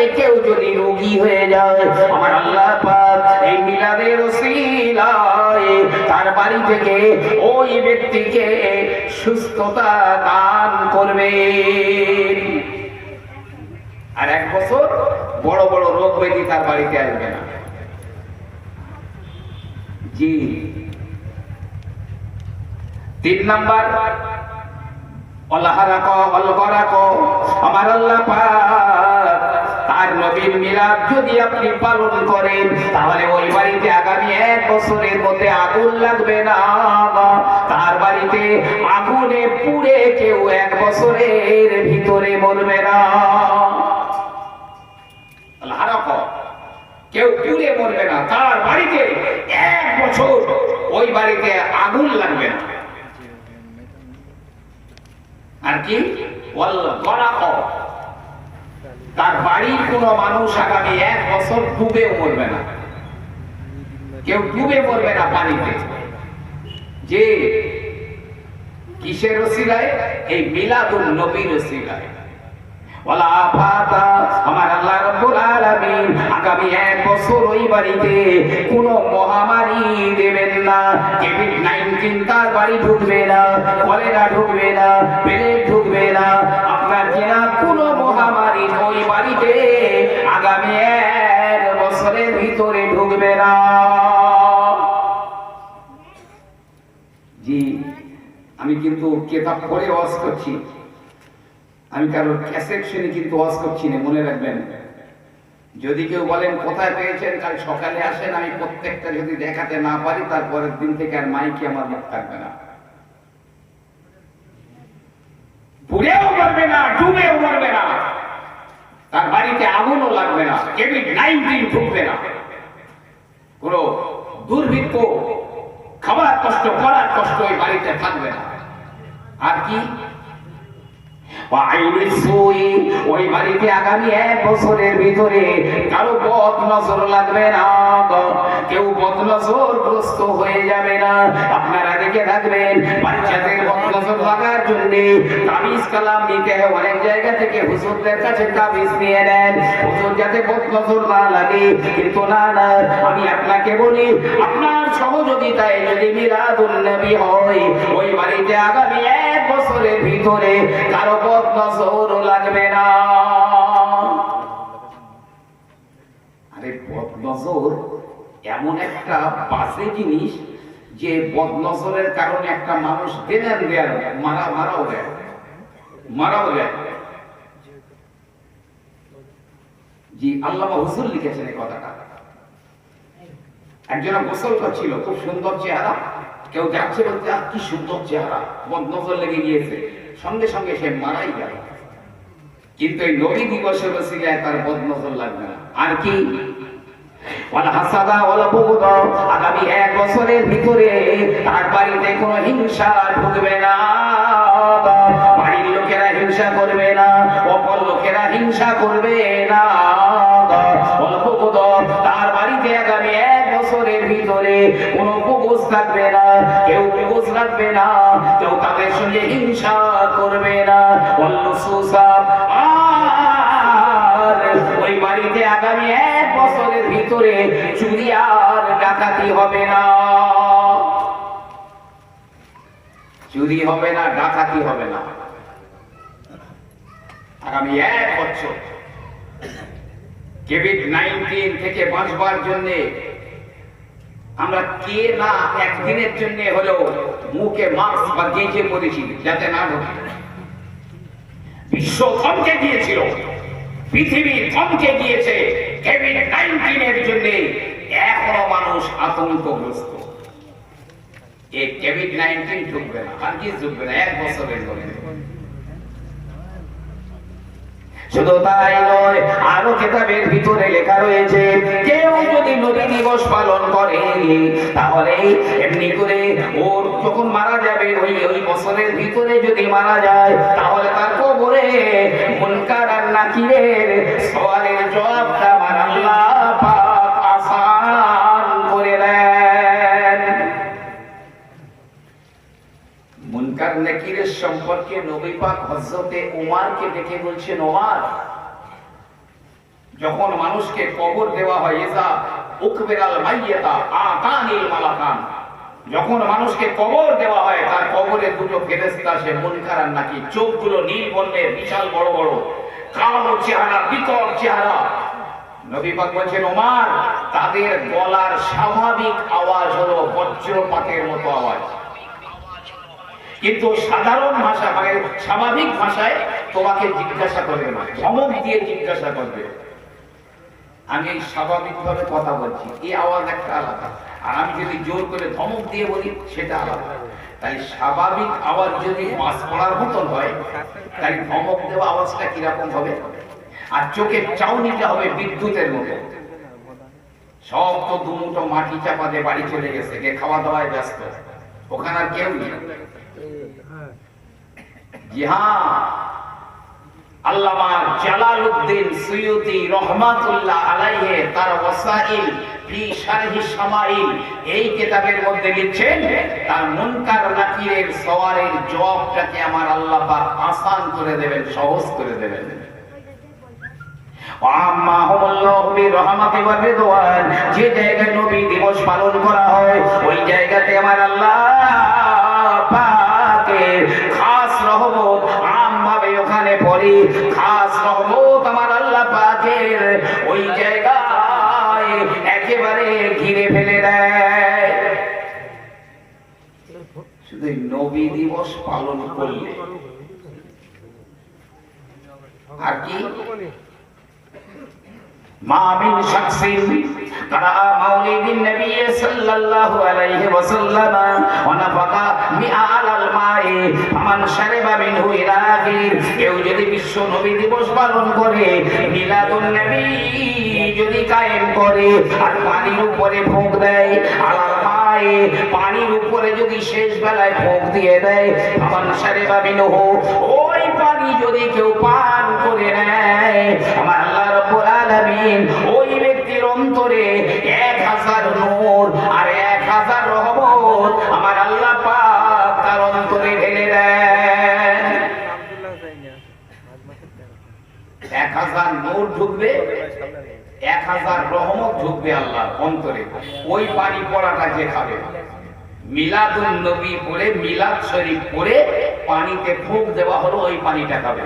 বাড়িতে কেউ যদি রোগী হয়ে যায়, আমার আল্লাহ পাক এই মিলাদের ওসিলায় তার বাড়ি থেকে ওই ব্যক্তিকে সুস্থতা দান করবে। আর 1 বছর বড় বড় রোগ ব্যাধি তার বাড়িতে আসবে না। জি 3 নাম্বার আমার আল্লাহ পাক তার নবীর মিলাদ যদি আপনি পালন করেন, তাহলে ওই বাড়িতে আগামী 1 বছরের মধ্যে আগুন লাগবে না। তার বাড়িতে আগুনে পুড়ে কেউ 1 বছরের ভিতরে মরবে না। কেউ পুড়ে মরবে না, তার বাড়িতে 1 বছর ওই বাড়িতে আগুন লাগবে না। আর কি তার বাড়ির কোন মানুষ আগামী 1 বছর ডুবে মরবে না, কেউ ডুবে মরবে না পানিতে। যে কিসের ওসিলায়? এই মিলাদুন নবীর ওসিলায়। আমার আল্লাহ রাব্বুল আলামিন আগামী 1 বছর ওই বাড়িতে কোন মহামারী দেবেন না। কোভিড-19 তার বাড়ি ঢুকবে না, কলেরা ঢুকবে না, প্লেগ ঢুকবে না, আপনার কিনা কোন মহামারী ওই বাড়িতে আগামী 1 বছরের ভিতরে ঢুকবে না। জি আমি কিন্তু কিতাব পড়ে ওয়াজ করছি, আমি কারোর ক্যাসেট শুনে কিন্তু ওয়াজ করছি না, মনে রাখবেন। যদি কেউ বলেন কোথায় পেয়েছেন, কাল সকালে আসেন, আমি প্রত্যেকটা যদি দেখাতে না পারি তারপরের দিন থেকে আর মাইকে আমার মুখ থাকবে না। পুড়েও মরবে না, ডুবেও মরবে না, তার বাড়িতে আগুনও লাগবে না, কোভিড-19 ঢুকবে না, কোন দুর্ভিক্ষ, খাবার কষ্ট, পড়ার কষ্ট ওই বাড়িতে থাকবে না। আর কি ওই বাড়িতে আগামী 1 বছরের ভিতরে কারো বদ নজর লাগবে না, কেউ বদ নজরগ্রস্ত হয়ে যাবে না। আপনারা দেখে থাকবেন বাচ্চাদের বদ নজর লাগার জন্য তাবিজ কালাম নিতে হয়, অনেক জায়গা থেকে হুজুরদের কাছে তাবিজ নিয়ে নেন, হুজুর যাতে বদ নজর না লাগে। কিন্তু না না, আমি আপনাকে বলি, আপনার সহযোগিতায় যদি মিলাদুন নবী হয়, ওই বাড়িতে আগামী 1 বছরের ভিতরে কারো বদ নজর লাগবে না। আরে বদ নজর এমন একটা বাজে জিনিস যে বদ নজরের কারণে একটা মানুষ মারাও যায়। জি আল্লামা হুজুর লিখেছেন এই কথাটা। একজন গোসল করছিল, খুব সুন্দর চেহারা, কেউ যাচ্ছে বলতে কি সুন্দর চেহারা, বদ নজর লেগে গিয়েছে, সঙ্গে সঙ্গে সে মারাই গেল। কিন্তু এই নবী দিবসের ওসিলায় তার বদ নজর লাগবে না। আর কি আগামী 1 বছরের ভিতরে তার বাড়িতে কোনো হিংসা ঢুকবে না, বাড়ির লোকেরা হিংসা করবে না, অপর লোকেরা হিংসা করবে না। তার বাড়িতে আগামী 1 বছরের ভিতরে কোনো কুকুজ থাকবে না, কেউ কুকুজ রাখবে না, কেউ তাদের সঙ্গে হিংসা করবে না। ওই বাড়িতে আগামী 1 বছরের ভিতরে চুরি আর ডাকাতি হবে না, চুরি হবে না, ডাকাতি হবে না। আগামী 1 বছর কোভিড-19 থেকে বাঁচবার জন্য আমরা কে না একদিনের জন্য হলেও মুখে মাস্ক বা গেঁজে পড়েছি যাতে না ঢোকে। বিশ্ব থমকে গিয়েছিল, পৃথিবী থমকে গিয়েছে কোভিড-19 জন্য। এখনো মানুষ আতঙ্কগ্রস্ত। এই কোভিড-19 ঢুকবে না, আর কি ঢুকবে না 1 বছরের মধ্যে। শুধু তাই নয়, আরো কিতাবের ভিতরে লেখা রয়েছে, কেউ যদি নবী দিবস পালন করে তাহলে এমনি করে ওর যখন মারা যাবে ওই বছরের ভিতরে যদি মারা যায়, তাহলে তার কবরে মুনকার আর নাকিরের সওয়ালের জবাবটা আমার আল্লাহ পাক আসান করে দেন। মুনকার নাকিরের সম্পর্কে নবী পাক হযরতে ওমরকে ডেকে বলছেন, ওমর যখন মানুষকে কবর দেওয়া হয় ইজা উকবিরাল মাইয়াতা আতানিল মালাকান, যখন মানুষকে কবর দেওয়া হয় তার কবরে দুটো ফেরেশতা আসে, মুনকার আর নাকির, চোখগুলো নীল বর্ণের, বিশাল বড় বড়, কালো চেহারা, বিকট চেহারা। নবী পাক বলেন ওমর, তাদের গলার স্বাভাবিক আওয়াজ হলো বজ্রপাতের মতো আওয়াজ, কিন্তু সাধারণ ভাষা মানে স্বাভাবিক ভাষায় তোমাকে জিজ্ঞাসা করবে না, ধমক দিয়ে জিজ্ঞাসা করবে। আমি স্বাভাবিকভাবে কথা বলছি, এই আওয়াজ একটা আলাদা, আর আমি যদি জোর করে ধমক দিয়ে বলি সেটা আলাদা। তাই স্বাভাবিক আওয়াজ যদি মাছ পড়ার মতন হয়, তাই ধমক দেওয়া আওয়াজটা কিরকম হবে? আর চোখের চাউনিটা হবে বিদ্যুতের মতো। সব তো দুমুটো মাটি চাপা দিয়ে বাড়ি চলে গেছে, কে খাওয়া দাওয়ায় ব্যস্ত, ওখানে আর কেউ নেই। জি হ্যাঁ, আল্লামা জালালউদ্দিন সুয়ুতি রহমাতুল্লাহ আলাইহি তার ওয়াসাইল ফি শারহি শামাইল এই কিতাবের মধ্যে লিখছেন, তার মুনকার নাকিরের সওয়ালের জবাবটাকে আমার আল্লাহ পাক আসান করে দেবেন, সহজ করে দেবেন। যে জায়গায় নবী দিবস পালন করা হয় ওই জায়গাতে আমার আল্লাহ পাকের খাস রহমত আমভাবে ওখানে পড়ে, খাস রহমত আমার আল্লাহ পাকের ওই জায়গায় একেবারে ঘিরে ফেলে দেয়। শুধু নবী দিবস পালন করলে আর কি মা মিন শাখসিন قرأ مولد النبي صلى الله عليه وسلم ونفقا مئة على الماء فمن شرب منه إلى آخر। কেউ যদি বিশ্ব নবী দিবস পালন করে, মিলাদুন নবী যদি কায়েম করে আর পানির উপরে ফুঁক দেয়, আলাল মায়ে পানির উপরে যদি শেষ বেলায় ফুঁক দিয়ে দেয়, ফামান শারিবা মিনহু ওই পানি যদি কেউ পান করে নেয়, আমার আল্লাহ রাব্বুল আলামিন ওই ব্যক্তির অন্তরে 1000 নূর আর 1000 রহমত আমার আল্লাহ পাক তার অন্তরে ঢেলে দেন। 1000 নূর ঢুকবে, 1000 রহমত ঢুকবে আল্লাহর অন্তরে। ওই পানি পড়াটা যে খাবে, মিলাদুন নবী পড়ে, মিলাদ শরীফ পড়ে পানিতে ফুঁক দেওয়া হলো, ওই পানিটা খাবে।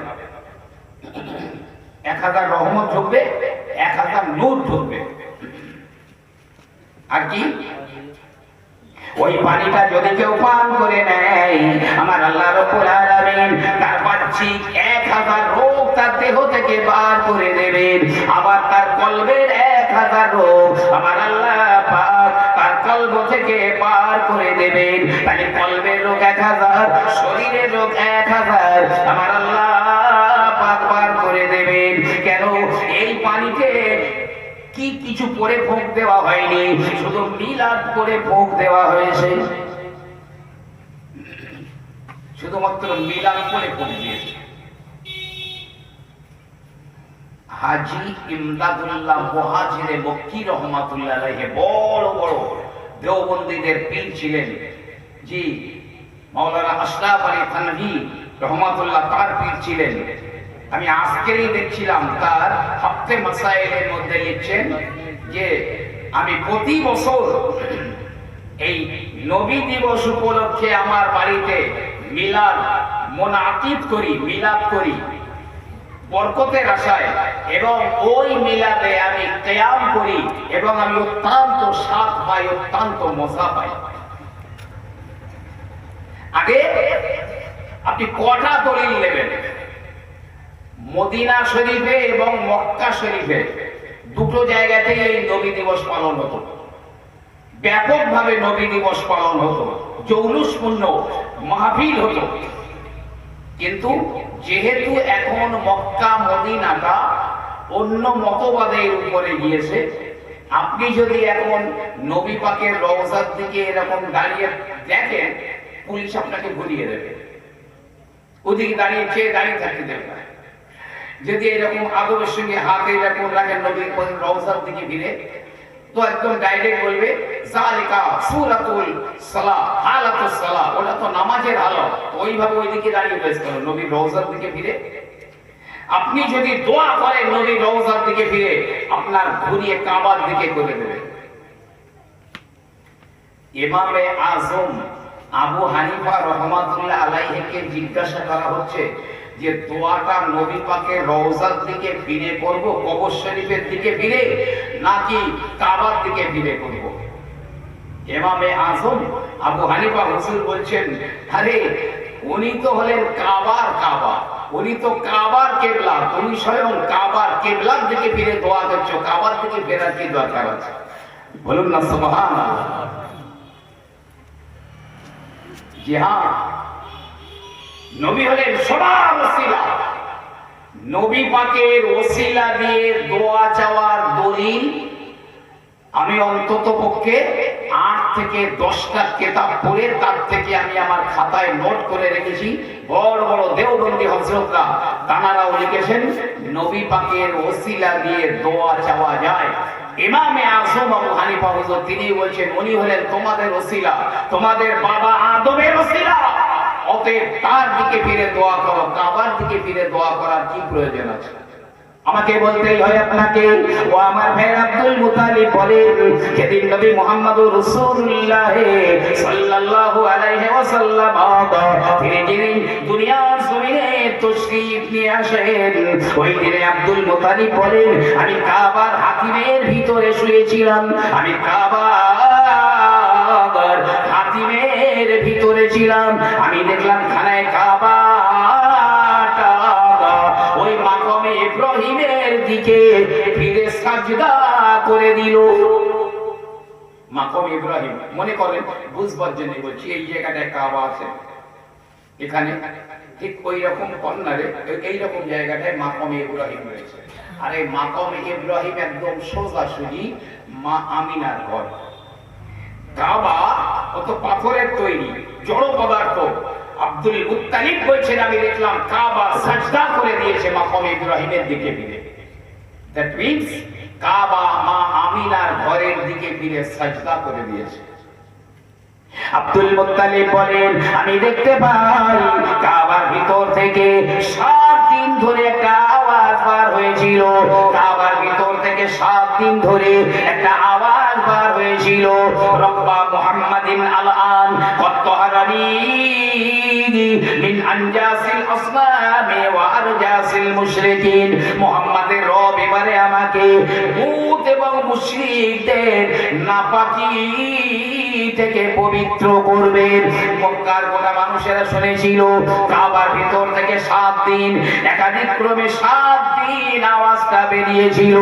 1000 রহমত ঢুকবে, 1000 নূর ঢুকবে। আর কি ওই পানিটা যদি কেউ পান করে নেয়, আমার আল্লাহ রাব্বুল আলামিন তার বাহ্যিক 1000 রোগ তার দেহ থেকে বার করে দেবেন। আবার তার কলবের 1000 রোগ আমার আল্লাহ পাক তার কলব থেকে বার করে দেবেন। তাহলে কলবের রোগ 1000, শরীরের রোগ 1000 আমার আল্লাহ পাক বার করে দেবেন। কেন? এই পানিতে কি কিছু পরে ফুঁক দেওয়া হয়নি, শুধু মিলাদ করে ফুঁক দেওয়া হয়েছে, শুধুমাত্র মিলাদ করে ফুঁক দিয়েছে। হাজী ইমদাদুল্লাহ মুহাজিরে মক্কি রহমাতুল্লাহ আলাইহি বড় বড় দেওবন্দীদের পীর ছিলেন। জি, মাওলানা আশরাফ আলী থানভী রহমাতুল্লাহ তার পীর ছিলেন। আমি আজকেরই দেখছিলাম তার হফতে মাসাইলের মধ্যে লিখছেন যে আমি প্রতি বছর এই নবী দিবস উপলক্ষে আমার বাড়িতে মিলাদ মুনাকিদ করি, মিলাদ করি বরকতের আশায়, এবং ওই মিলাদে আমি কিয়াম করি এবং আমি অত্যন্ত স্বাদ পাই, অত্যন্ত মজা পাই। আগে আপনি কটা দলিল নেবেন? মদিনা শরীফে এবং মক্কা শরীফে দুটো জায়গাতেই এই নবী দিবস পালন হতো, ব্যাপকভাবে নবী দিবস পালন হতো, জৌলুসপূর্ণ মাহফিল হতো। কিন্তু যেহেতু এখন মক্কা মদিনাটা অন্য মতবাদের উপরে গিয়েছে, আপনি যদি এখন নবী পাকের রওজার দিকে এরকম দাঁড়িয়ে দেখেন, পুলিশ আপনাকে ঘুরিয়ে দেবে, ওদিকে দাঁড়িয়ে চেয়ে দাঁড়িয়ে থাকতে দেবে না। যদি এরকম আদবের সঙ্গে হাতে এরকম রাখেন নবীর রওজার দিকে ফিরে, তো একদম ডাইরেক্ট বলবে জালিকা সূরাতুল সালাহ, হালাতুস সালাহ, ওটা তো নামাজের হালত। ওইভাবে ওইদিকে দাঁড়িয়ে রয়েছে নবীর রওজার দিকে ফিরে। আপনি যদি দোয়া করেন নবীর রওজার দিকে ফিরে, আপনার ঘুরিয়ে কাবার দিকে করে দেবে। ইমামে আজম আবু হানিফা রহমাতুল্লাহ আলাইহিকে জিজ্ঞাসা করা হচ্ছে যে দোয়াটা নবী পাকের রওজার দিকে ফিরে করব, কবর শরীফের দিকে ফিরে, নাকি কাবার দিকে ফিরে করব? ইমামে আজম আবু হানিফা হুজুর বলছেন, আরে উনি তো হলেন কাবার কাবা, উনি তো কাবার কিবলা, তুমি স্বয়ং কাবার কিবলার দিকে ফিরে দোয়া করছো, কাবার দিকে ফেরার কি দরকার আছে? বলুন না সুবহানাল্লাহ। জি হ্যাঁ, নবী হলেন সবার ওসিলা। নবী পাকের ওসিলা দিয়ে দোয়া চাওয়ার দলিল আমি অন্তত পক্ষে 8 থেকে 10টা কিতাব পড়ে তার থেকে আমি আমার খাতায় নোট করে রেখেছি। বড় বড় দেওবন্দি হযরতরা তানারাও লিখেছেন নবী পাকের ওসিলা দিয়ে দোয়া চাওয়া যায়। ইমামে আজম আবু হানিফা হুজুর তিনি বলছেন উনি হলেন তোমাদের ওসিলা, তোমাদের বাবা আদমের ওসিলা, অতএব তার দিকে ফিরে দোয়া করো, কাবার দিকে ফিরে দোয়া করার কি প্রয়োজন আছে? আমাকে বলতেই হয় আপনাকে। ও আমার ভাই আব্দুল মুতালিব বলেন, যেদিন নবী মুহাম্মদুর রাসূলুল্লাহ সাল্লাল্লাহু আলাইহি ওয়াসাল্লাম তিনি যেদিন দুনিয়ার জমিনে তাশরীফ নিয়ে আসেন, ওই দিনে আব্দুল মুতালিব বলেন আমি কাবার হাতিমের ভিতরে শুয়েছিলাম, আমি কাবার হাতিমের ভিতরে ছিলাম, আমি দেখলাম খানায় কাবা ওই মাকামে ইব্রাহিমের দিকে ফিরে সাজদা করে দিল। মাকাম ইব্রাহিম মনে করেন বুঝবার জন্য বলছি, এই জায়গাটায় কাবা আছে, এখানে ঠিক ওই রকম কর্নারে এইরকম জায়গাটায় মাকামে ইব্রাহিম রয়েছে। আর এই মাকামে ইব্রাহিম একদম সোজাসুজি মা আমিনার ঘর। কাবা কত পাথরের তৈরি, জড় পদার্থ। আব্দুল মুত্তালিব বলছেন আমি দেখলাম কাবা সাজদা করে দিয়েছে মাকাম ইব্রাহিমের দিকে ফিরে। দ্যাট মিন্স কাবা মা আমিনার ঘরের দিকে ফিরে সাজদা করে দিয়েছে। আব্দুল মুত্তালিব বলেন আমি দেখতে পাই কাবার ভিতর থেকে 7 দিন ধরে একটা আওয়াজ বার হয়েছিল, কাবার ভিতর থেকে 7 দিন ধরে একটা আওয়াজ বার হয়েছিল, রব্বা মুহাম্মাদিন আল-আন কদ তাহারানি মিন আনজাসিল আসনামি ওয়া আরজাসিল মুশরিকিন। মুহাম্মাদের রব এবারে আমাকে ভূত এবং মুশরিকদের নাপাকি থেকে পবিত্র করবেন। মক্কার গোটা মানুষেরা শুনেছিল কাবার ভিতর থেকে 7 দিন একাদিক্রমে 7 দিন আওয়াজটা বেরিয়েছিল,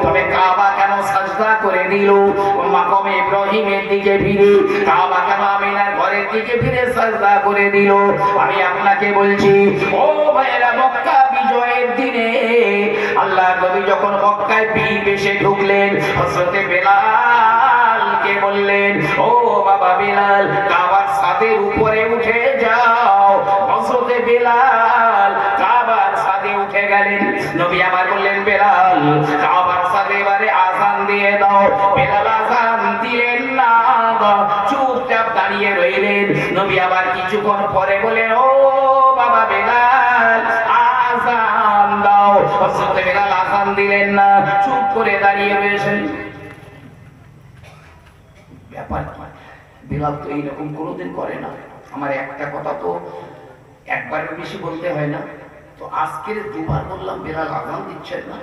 তবে কাবা কেন সাজদা করে দিল? মাকামে ইব্রাহিমের দিকে ফিরে, কাবা কেন আমিনার ঘরের দিকে ফিরে সাজদা করে দিল? আমি আপনাকে বলছি ও ভাইরা, মক্কা বিজয়ের দিনে আল্লাহ নবী যখন মক্কায় বীর বেশে ঢুকলেন, হযরতে বেলালকে বললেন ও বাবা বেলাল, কাবার ছাদের উপরে উঠে যাও। হযরতে বেলাল কাবার ছাদে উঠে গেলেন। নবী আবার বললেন বেলাল কাবার ছাদে এবারে আযান দিয়ে দাও। বেলাল আযান দিলেন না, চুপচাপ দাঁড়িয়ে রইলেন। নবী আবার কিছুক্ষণ পরে বলেন ও বাবা বেলাল আযান দাও। হযরতে বেলাল আযান দিলেন না, চুপ করে দাঁড়িয়ে রয়েছেন। ব্যাপার বেলাল তো এইরকম কোনোদিন করে না। আমার একটা কথা তো একবারের বেশি বলতে হয় না, তো আজকের 2বার বললাম বেলাল আযান দিচ্ছেন না।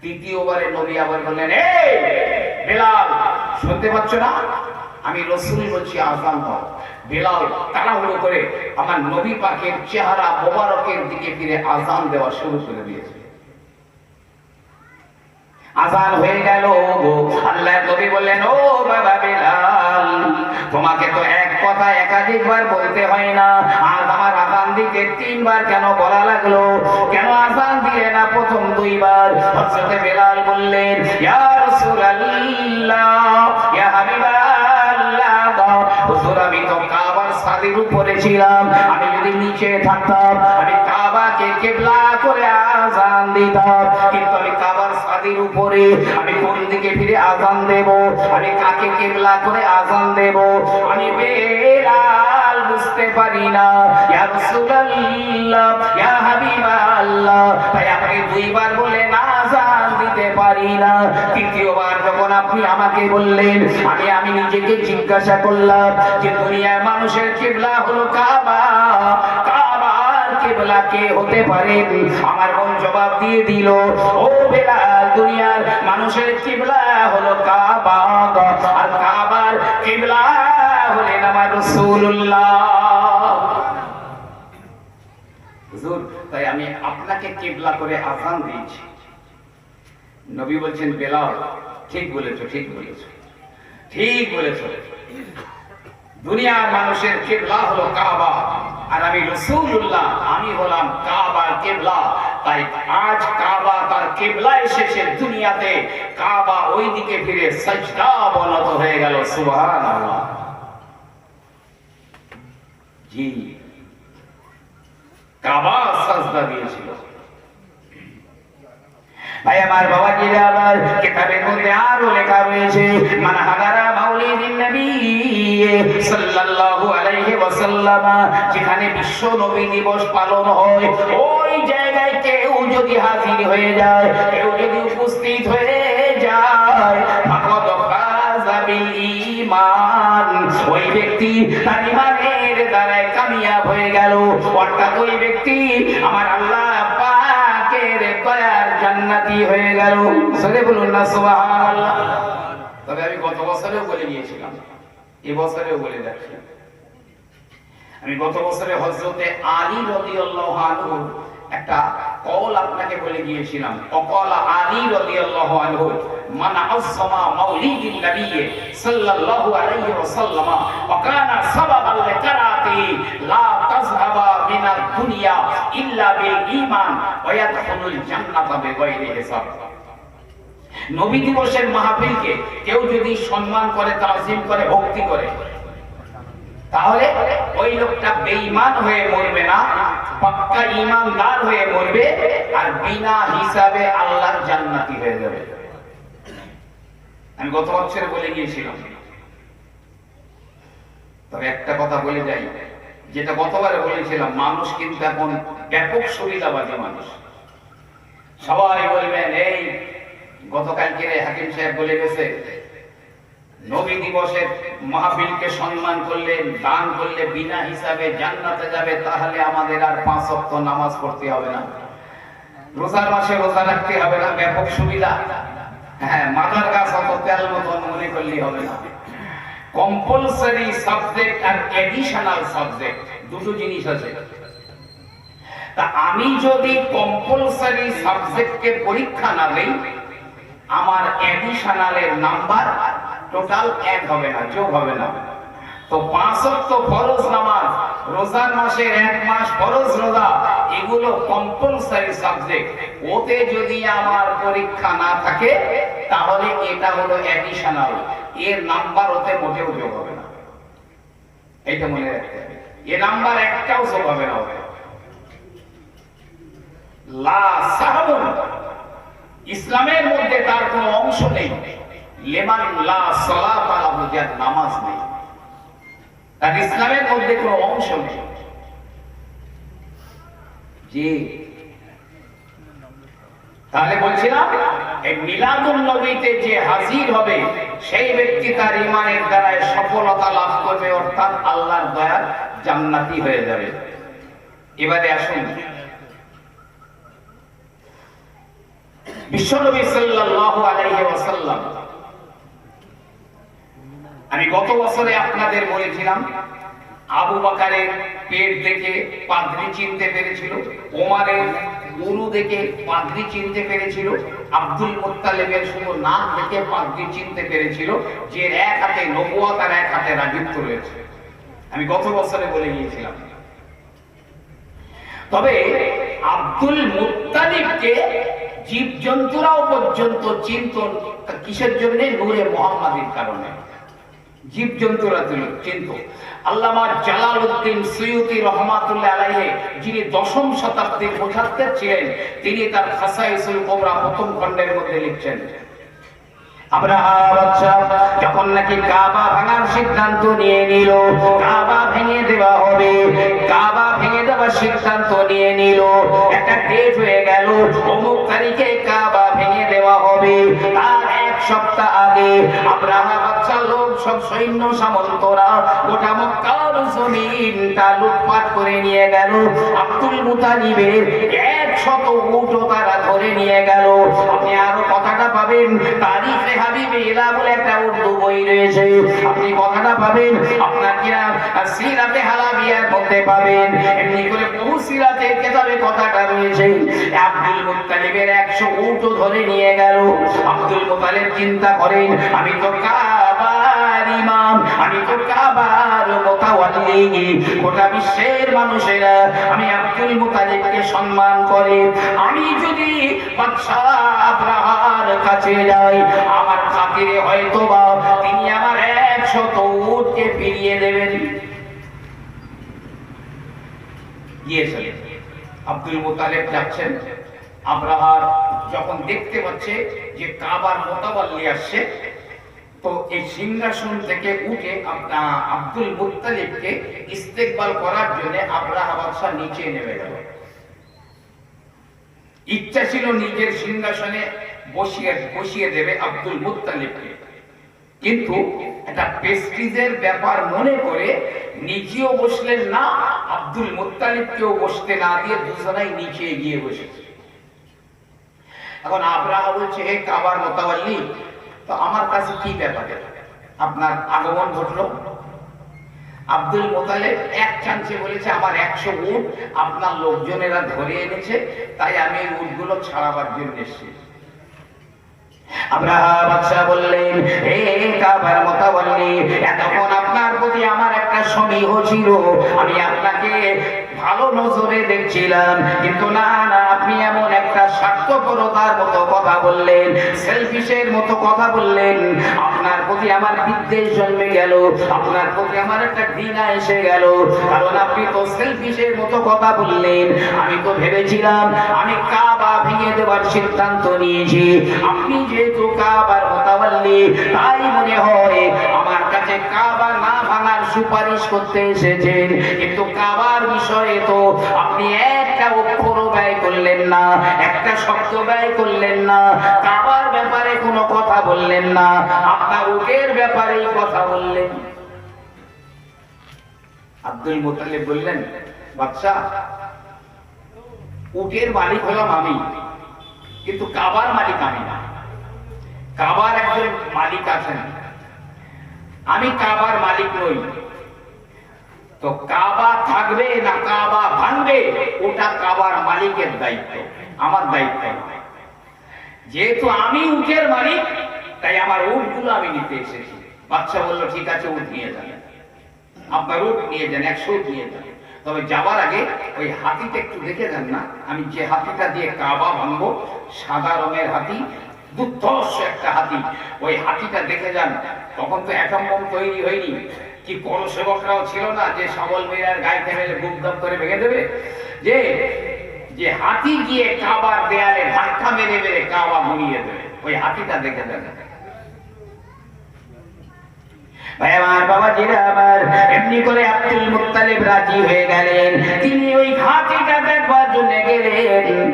3য়বারে নবী আবার বললেন এই বেলাল শুনতে পাচ্ছ না, আমি রাসূল বলছি আযান দাও। বেলাল তাড়াহুড়ো করে আমার নবী পাকের চেহারা মোবারকের দিকে ফিরে আযান দেওয়া শুরু করে দিয়েছে। আযান হয়ে গেল, আল্লাহর নবী বললেন ও বাবা বেলাল, তোমাকে তো এক কথা একাধিকবার বলতে হয় না, আজ আমার আযান দিতে 3বার কেন বলা লাগলো? কেন আযান দিলে না প্রথম 2বার? হযরতে বেলাল বললেন ইয়া রাসূলুল্লাহ, ইয়া হাবিবাল্লাহ, হুজুর আমি তো কাবার ছাদের উপরে ছিলাম, আমি যদি নিচে থাকতাম আমি কাবাকে কিবলা করে আযান দিতাম, কিন্তু আমি কাবার ছাদের উপরে আমি কোন দিকে ফিরে আযান দেব, আমি কাকে কিবলা করে আযান দেব, আমি বেলাল বুঝতে পারি না। ইয়া রাসূলুল্লাহ, ইয়া হাবিবাল্লাহ, তাই আপনি দুইবার বলে না আযান দিতে পারি না। তৃতীয়বার যখন আপনি আমাকে বললেন, আমি নিজেকে জিজ্ঞাসা করলাম যে দুনিয়ার মানুষের কিবলা হলো কাবা, কাবার কিবলা কে হতে পারে? আমার মন জবাব দিয়ে দিল, ও বেলাল, দুনিয়ার মানুষের কিবলা হলো কাবা, আর কাবার কিবলা হলেন আমার রাসূলুল্লাহ। হুজুর, তাই আমি আপনাকে কিবলা করে আযান দিয়েছি। নবী বলছেন, বেলাল, ঠিক বলেছো, ঠিক বলেছো, ঠিক বলেছো। দুনিয়ার মানুষের কিবলা হলো কাবা, আর আমি রাসূলুল্লাহ, আমি হলাম কাবার কিবলা। তাই আজ কাবা তার কিবলা এসেছে দুনিয়াতে, কাবা ওই দিকে ফিরে সাজদা অবনত হয়ে গেল। সুবহানাল্লাহ। জি, কাবা সাজদা দিয়েছিল। ভাই আমার, বাবা জিরা, আমার কিতাবের মধ্যে আরো লেখা রয়েছে, মান হাদারা মাউলিদিন নবী সাল্লাল্লাহু আলাইহি ওয়াসাল্লাম, যেখানে বিশ্ব নবী দিবস পালন হয়, ওই জায়গায় কেউ যদি হাজির হয়ে যায়, কেউ যদি উপস্থিত হয়ে যায়, ফাকাদ ফাযা বিল ঈমান, ওই ব্যক্তি তার ঈমানের দ্বারাই কামিয়াব হয়ে গেল। অর্থাৎ ওই ব্যক্তি আমার আল্লাহ পাকের দয়ার জান্নাতি হয়ে গেল। সরে বলুন না সুবহানাল্লাহ। তবে আমি গত বছরেও বলে গিয়েছিলাম, এই বছরেও বলে যাচ্ছি, আমি গত বছরে হযরতে আলী রাদিয়াল্লাহু আনহু একটা কওল আপনাকে বলে গিয়েছিলাম। অকলা আলী রাদিয়াল্লাহু আনহু, মান আযযামা মাউলিদিন নবী সাল্লাল্লাহু আলাইহি ওয়াসাল্লাম ওয়া কানা সাবাবাল লিকারাতি লা তাযহাবা মিনাদ দুনিয়া ইল্লা বিল ঈমান ওয়া ইয়াদখুলুল জান্নাতা বিগাইরি হিসাব। নবী দিবসের মাহফিলকে কেউ যদি সম্মান করে, তাজিম করে, ভক্তি করে, তাহলে ওই লোকটা বেঈমান হয়ে মরবে না, পাক্কা ঈমানদার হয়ে মরবে, আর বিনা হিসাবে আল্লাহর জান্নাতি হয়ে যাবে। আমি গত বছর বলে গিয়েছিলাম। তবে একটা কথা বলে যাই, যেটা গতবারে বলেছিলাম, মানুষ কিন্তু এখন ব্যাপক সুবিধাবাদী মানুষ। সবাই বলবেন, এই গতকালকে হাকিম সাহেব বলে গেছে, নবী দিবসের মাহফিলকে সম্মান করলে, দান করলে বিনা হিসাবে জান্নাতে যাবে, তাহলে আমাদের আর 5 ওয়াক্ত নামাজ পড়তে হবে না, রোজার মাসে রোজা রাখতে হবে না, ব্যাপক সুবিধা। হ্যাঁ, মাথার গাছ অত তেল মতন মনে করলেই হবে না। কম্পালসারি সাবজেক্ট আর এডিশনাল সাবজেক্ট দুটো জিনিস আছে। তা আমি যদি কম্পালসারি সাবজেক্টকে পরীক্ষা না দেই, আমার এডিশনালের নাম্বার টোটাল 1 হবে না, যোগ হবে না। তো 5 ওয়াক্ত ফরজ নামাজ, রোজার মাসের 1 মাস ফরজ রোজা, এগুলো কম্পালসারি সাবজেক্ট। ওতে যদি আমার পরীক্ষা না থাকে, তাহলে এটা হলো এডিশনাল, এর নাম্বার ওতে মোটেও যোগ হবে না। এটা মনে রাখতে হবে, এর নাম্বার একটাও যোগ হবে না ওতে। লা সাহাবুন, ইসলামের মধ্যে তার কোনো অংশ নেই। লিমান লা সালাত আলাহু, যার নামাজ নেই, তার ইসলামের মধ্যে কোনো অংশ নেই। জি, তাহলে বলছিলাম, এই মিলাদুন নবীতে যে হাজির হবে, সেই ব্যক্তি তার ঈমানের দ্বারা সফলতা লাভ করবে, অর্থাৎ আল্লাহর দয়ার জান্নাতি হয়ে যাবে। এবারে আসুন, বিশ্বনবী সাল্লাল্লাহু আলাইহি ওয়াসাল্লাম, আমি গত বছরে আপনাদের বলেছিলাম, আবু বকরের পেট দেখে পাদ্রী চিনতে পেরেছিল, ওমরের উরু দেখে পাদ্রী চিনতে পেরেছিল, আব্দুল মুত্তালিবের শুধু নাক দেখে পাদ্রী চিনতে পেরেছিল, যে এক হাতে নবুয়ত আর এক হাতে রাজত্ব রয়েছে। আমি গত বছরে বলে গিয়েছিলাম। তবে আব্দুল মুত্তালিবকে জীবজন্তুরাও পর্যন্ত চিনত, কিসের জন্য? নূরে মুহাম্মাদির কারণে। জীবজন্তুরা চিনত। আল্লামা জালালউদ্দিন সুয়ুতি রাহমাতুল্লাহ আলাইহি, যিনি 10ম শতাব্দীর মুজাদ্দিদ ছিলেন, তিনি তার খাসাইসুল কুবরা প্রথম খণ্ডের মধ্যে লিখছেন, আব্রাহা বাদশা যখন নাকি কাবা ভাঙার সিদ্ধান্ত নিয়ে নিল, কাবা ভেঙে দেওয়া হবে, কাবা ভেঙে দেওয়ার সিদ্ধান্ত নিয়ে নিল, একটা ডেট হয়ে গেল, অমুক তারিখে কাবা ভেঙে দেওয়া হবে। তার এক সপ্তাহ আগে আব্রাহা বাদশা লোক সব সৈন্য সামন্তরা গোটা মক্কার জমিনটা লুটপাট করে নিয়ে গেল। আব্দুল মুতালিবের 100 উট তারা ধরে নিয়ে গেল। আপনি আরো কথাটা পাবেন তারিখে হাবিবে ইলা বলে একটা উর্দু বই রয়েছে, আপনি কথাটা পাবেন আপনার কিনা সিরাতে হালাবিয়ার মধ্যে পাবেন, এমনি করে বহু সিরাতের কিতাবে কথাটা রয়েছে। আব্দুল মুত্তালিবের 100 উট ধরে নিয়ে গেল। আব্দুল মুত্তালিব চিন্তা করেন, আমি তো কাবার ইমাম, আমি তো কাবার মুতাওয়াল্লি, গোটা বিশ্বের মানুষেরা আমি আব্দুল মুত্তালিবকে সম্মান করে, আমি যদি বাদশা আব্রাহার কাছে যাই, আমার খাতিরে হয়তোবা তিনি আমার 100 উটকে ফিরিয়ে দেবেন। গিয়েছিলেন আব্দুল মুত্তালিব যাচ্ছেন। আব্রাহার যখন দেখতে পাচ্ছে যে কাবার মুতাওয়াল্লি আসছে, তো এই সিংহাসন থেকে উঠে আব্দুল মুত্তালিবকে ইস্তেকবাল করার জন্য আব্রাহা বাদশা নিচে নেমে গেল। ইচ্ছা ছিল নিজের সিংহাসনে বসিয়ে দেবে আব্দুল মুত্তালিবকে, কিন্তু একটা প্রেস্টিজের ব্যাপার মনে করে নিজেও বসলেন না, আব্দুল মুত্তালিবকেও বসতে না দিয়ে দুজনাই নিচে গিয়ে বসেছে। এখন আব্রাহা বলছে, হে কাবার মুতাওয়াল্লি, তো আমার কাছে কি ব্যাপার আপনার আগমন ঘটলো? আব্দুল মুত্তালিব এক চান্সে বলেছে, আমার 100 উট আপনার লোকজনেরা ধরে এনেছে, তাই আমি এই উটগুলো ছাড়াবার জন্য এসেছি। আব্রাহা বাদশা বললেন, হে কাবার মুতাওয়াল্লি, এতক্ষণ আপনার প্রতি আমার একটা সমীহ ছিল, আমি আপনাকে ভালো নজরে দেখছিলাম, কিন্তু না না, আপনি এমন একটা স্বার্থপরতার মতো কথা বললেন, সেলফিশের মতো কথা বললেন, আপনার প্রতি আমার বিদ্বেষ জন্মে গেল, আপনার প্রতি আমার একটা ঘৃণা এসে গেল, কারণ আপনি তো সেলফিশের মতো কথা বললেন। আমি তো ভেবেছিলাম আমি কাবা ভেঙে দেওয়ার সিদ্ধান্ত নিয়েছি, আপনি যেহেতু কাবার মুতাওয়াল্লি, তাই মনে হয় আমার কাছে কাবা না ভাঙার সুপারিশ করতে এসেছেন, কিন্তু কাবার বিষয়ে তো আপনি একটা অক্ষরও ব্যয় করলেন না, একটা শব্দ ব্যয় করলেন না, কাবার ব্যাপারে কোনো কথা বললেন না, আপনার উটের ব্যাপারেই কথা বললেন। আব্দুল মুত্তালিব বললেন, বাদশা, উটের মালিক হলাম আমি, কিন্তু কাবার মালিক আমি না। কাবার একজন মালিক আছেন, আমি কাবার মালিক নই। তো কাবা থাকবে না কাবা ভাঙবে, ওটা কাবার মালিকের দায়িত্ব, আমার দায়িত্ব নয়। যেহেতু আমি উটের মালিক, তাই আমার উটগুলো আমি নিতে এসেছি। বাদশা বলল, ঠিক আছে, উট নিয়ে যান, আপনার উট নিয়ে যান, 100 উট নিয়ে যান, তবে যাবার আগে ওই হাতিটা একটু দেখে যান না, আমি যে হাতিটা দিয়ে কাবা ভাঙবো, সাদা রঙের হাতি, দুর্ধর্ষ একটা হাতি, ওই হাতিটা দেখে যান। তখন তো অ্যাটম বোম তৈরি হয়নি, কি পরসেবকরাও ছিল না যে সবল মেয়ের গায়ে ফেলে গুমদম করে ভেঙে দেবে, যে হাতি গিয়ে কাবার দেয়ালে ধাক্কা মেরে মেরে কাবা ভরিয়ে দেবে, ওই হাতিটা দেখে যান। ভাই আমার, বাবা জিরা আমার, এমনি করে আব্দুল মুত্তালিব রাজি হয়ে গেলেন, তিনি ওই হাতিটা দেখবার জন্য গেলেন।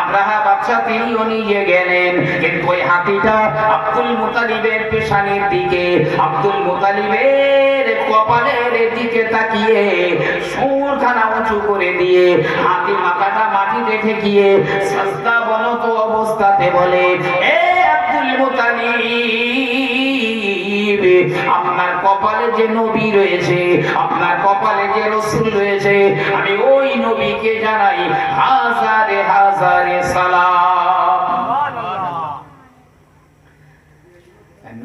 আব্রাহা বাদশা তিনিও নিয়ে গেলেন, কিন্তু ওই হাতিটা আব্দুল মুত্তালিবের পেশানির দিকে, আব্দুল মুত্তালিবের কপালের দিকে তাকিয়ে সুরখানা উঁচু করে দিয়ে হাতি মাথাটা মাটিতে ঠেকিয়ে সাজদাবনত অবস্থাতে বলে, এ আব্দুল মুত্তালিব, আপনার কপালে যে নবী রয়েছে, আপনার কপালে যে রাসূল রয়েছে, আমি ওই নবীকে জানাই হাজারে হাজারে সালাম।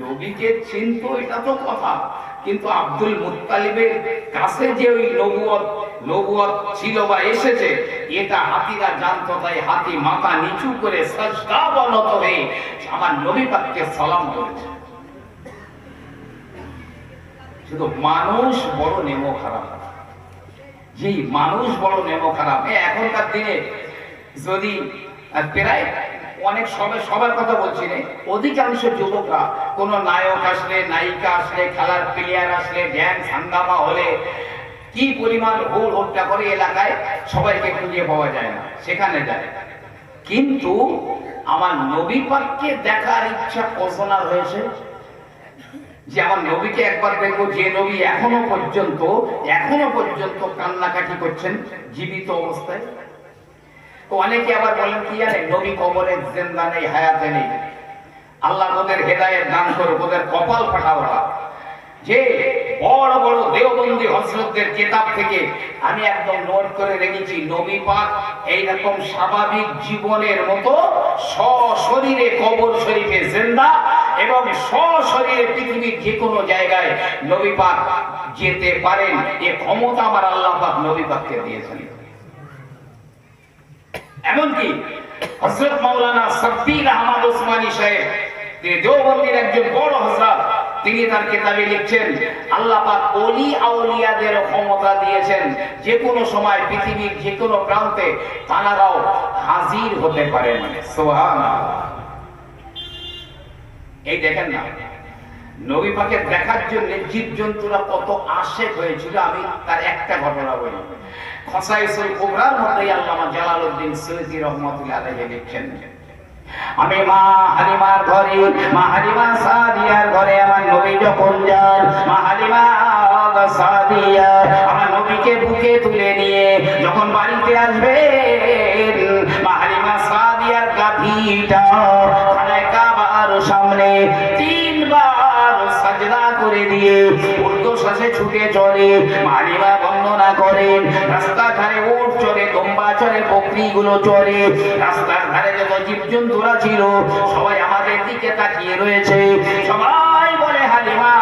নবীকে চিনতো, এটা তো কথা, কিন্তু আব্দুল মুত্তালিবের কাছে যে ওই নবুয়ত ছিল বা এসেছে, এটা হাতিরা জানতো, তাই হাতি মাথা নিচু করে সাজদাবনত হয়ে আমার নবী পাককে সালাম করেছে। শুধু মানুষ বড় নেমো খারাপ, জি মানুষ বড় নেমো খারাপ। এখনকার দিনে যদি প্রায় অনেক সবার কথা বলছি না, অধিকাংশ যুবকরা কোনো নায়ক আসলে, নায়িকা আসলে, খেলার প্লেয়ার আসলে, ড্যান্স হাঙ্গামা হলে কি পরিমাণ হোল হত্যা করে এলাকায়, সবাইকে খুঁজে পাওয়া যায় না, সেখানে যায়। কিন্তু আমার নবী পাককে দেখার ইচ্ছা কখনো হয়েছে যে আমার নবীকে একবার দেখবো, যে নবী এখনো পর্যন্ত কান্নাকাটি করছেন জীবিত অবস্থায়। তো অনেকে আবার বলেন কি জানেন, নবী কবরে জিন্দা নেই, হায়াতে নেই। আল্লাহ ওদের হেদায়েত দান করুক, ওদের কপাল ফাটা ওরা। যে বড় বড় দেওবন্দি হযরতদের কিতাব থেকে আমি একদম নোট করে রেখেছি, নবী পাক এইরকম স্বাভাবিক জীবনের মতো সশরীরে কবর শরীফে জিন্দা এবং সশরীরে পৃথিবীর যে কোনো জায়গায় নবী পাক যেতে পারেন, এই ক্ষমতা আমার আল্লাহ পাক নবী পাককে দিয়েছেন। এমনকি হযরত মাওলানা সাব্বির আহমদ ওসমানী সাহেব, তিনি দেওবন্দির একজন বড় হযরত, তিনি তার কিতাবে লিখছেন আল্লাহ পাক ওলি আউলিয়াদের ক্ষমতা দিয়েছেন, যে কোনো সময় পৃথিবীর যে কোনো প্রান্তে তারাও হাজির হতে পারেন। সুবহানাল্লাহ। এই দেখেন না, নবী পাকের দেখার জন্য জীবজন্তুরা কত আশেক হয়েছিল। আমি তার একটা ঘটনা বলি। খসাইসুল কুবরার মধ্যে আল্লামা জালালউদ্দিন সৈয়দী রাহমাতুল্লাহ আলাইহি লিখছেন, আমি মা হালিমার ঘরে, মা হালিমা সাদিয়ার ঘরে আমার নবী যখন যান, মা হালিমা সাদিয়া আমার নবীকে বুকে তুলে নিয়ে যখন বাড়িতে আসবেন, মা হালিমা সাদিয়ার কাঁধিটা খানায়ে কাবার সামনে তিনবার সাজদা করে দিয়ে ঊর্ধ্বশ্বাসে ছুটে চলে। মা হালিমা বর্ণনা করেন, রাস্তার ধারে উট চড়ে, দম্বা চড়ে, বকরিগুলো চড়ে, রাস্তার ধারে যত জীবজন্তুরা ছিল সবাই আমাদের দিকে তাকিয়ে রয়েছে। সবাই বলে হালিমা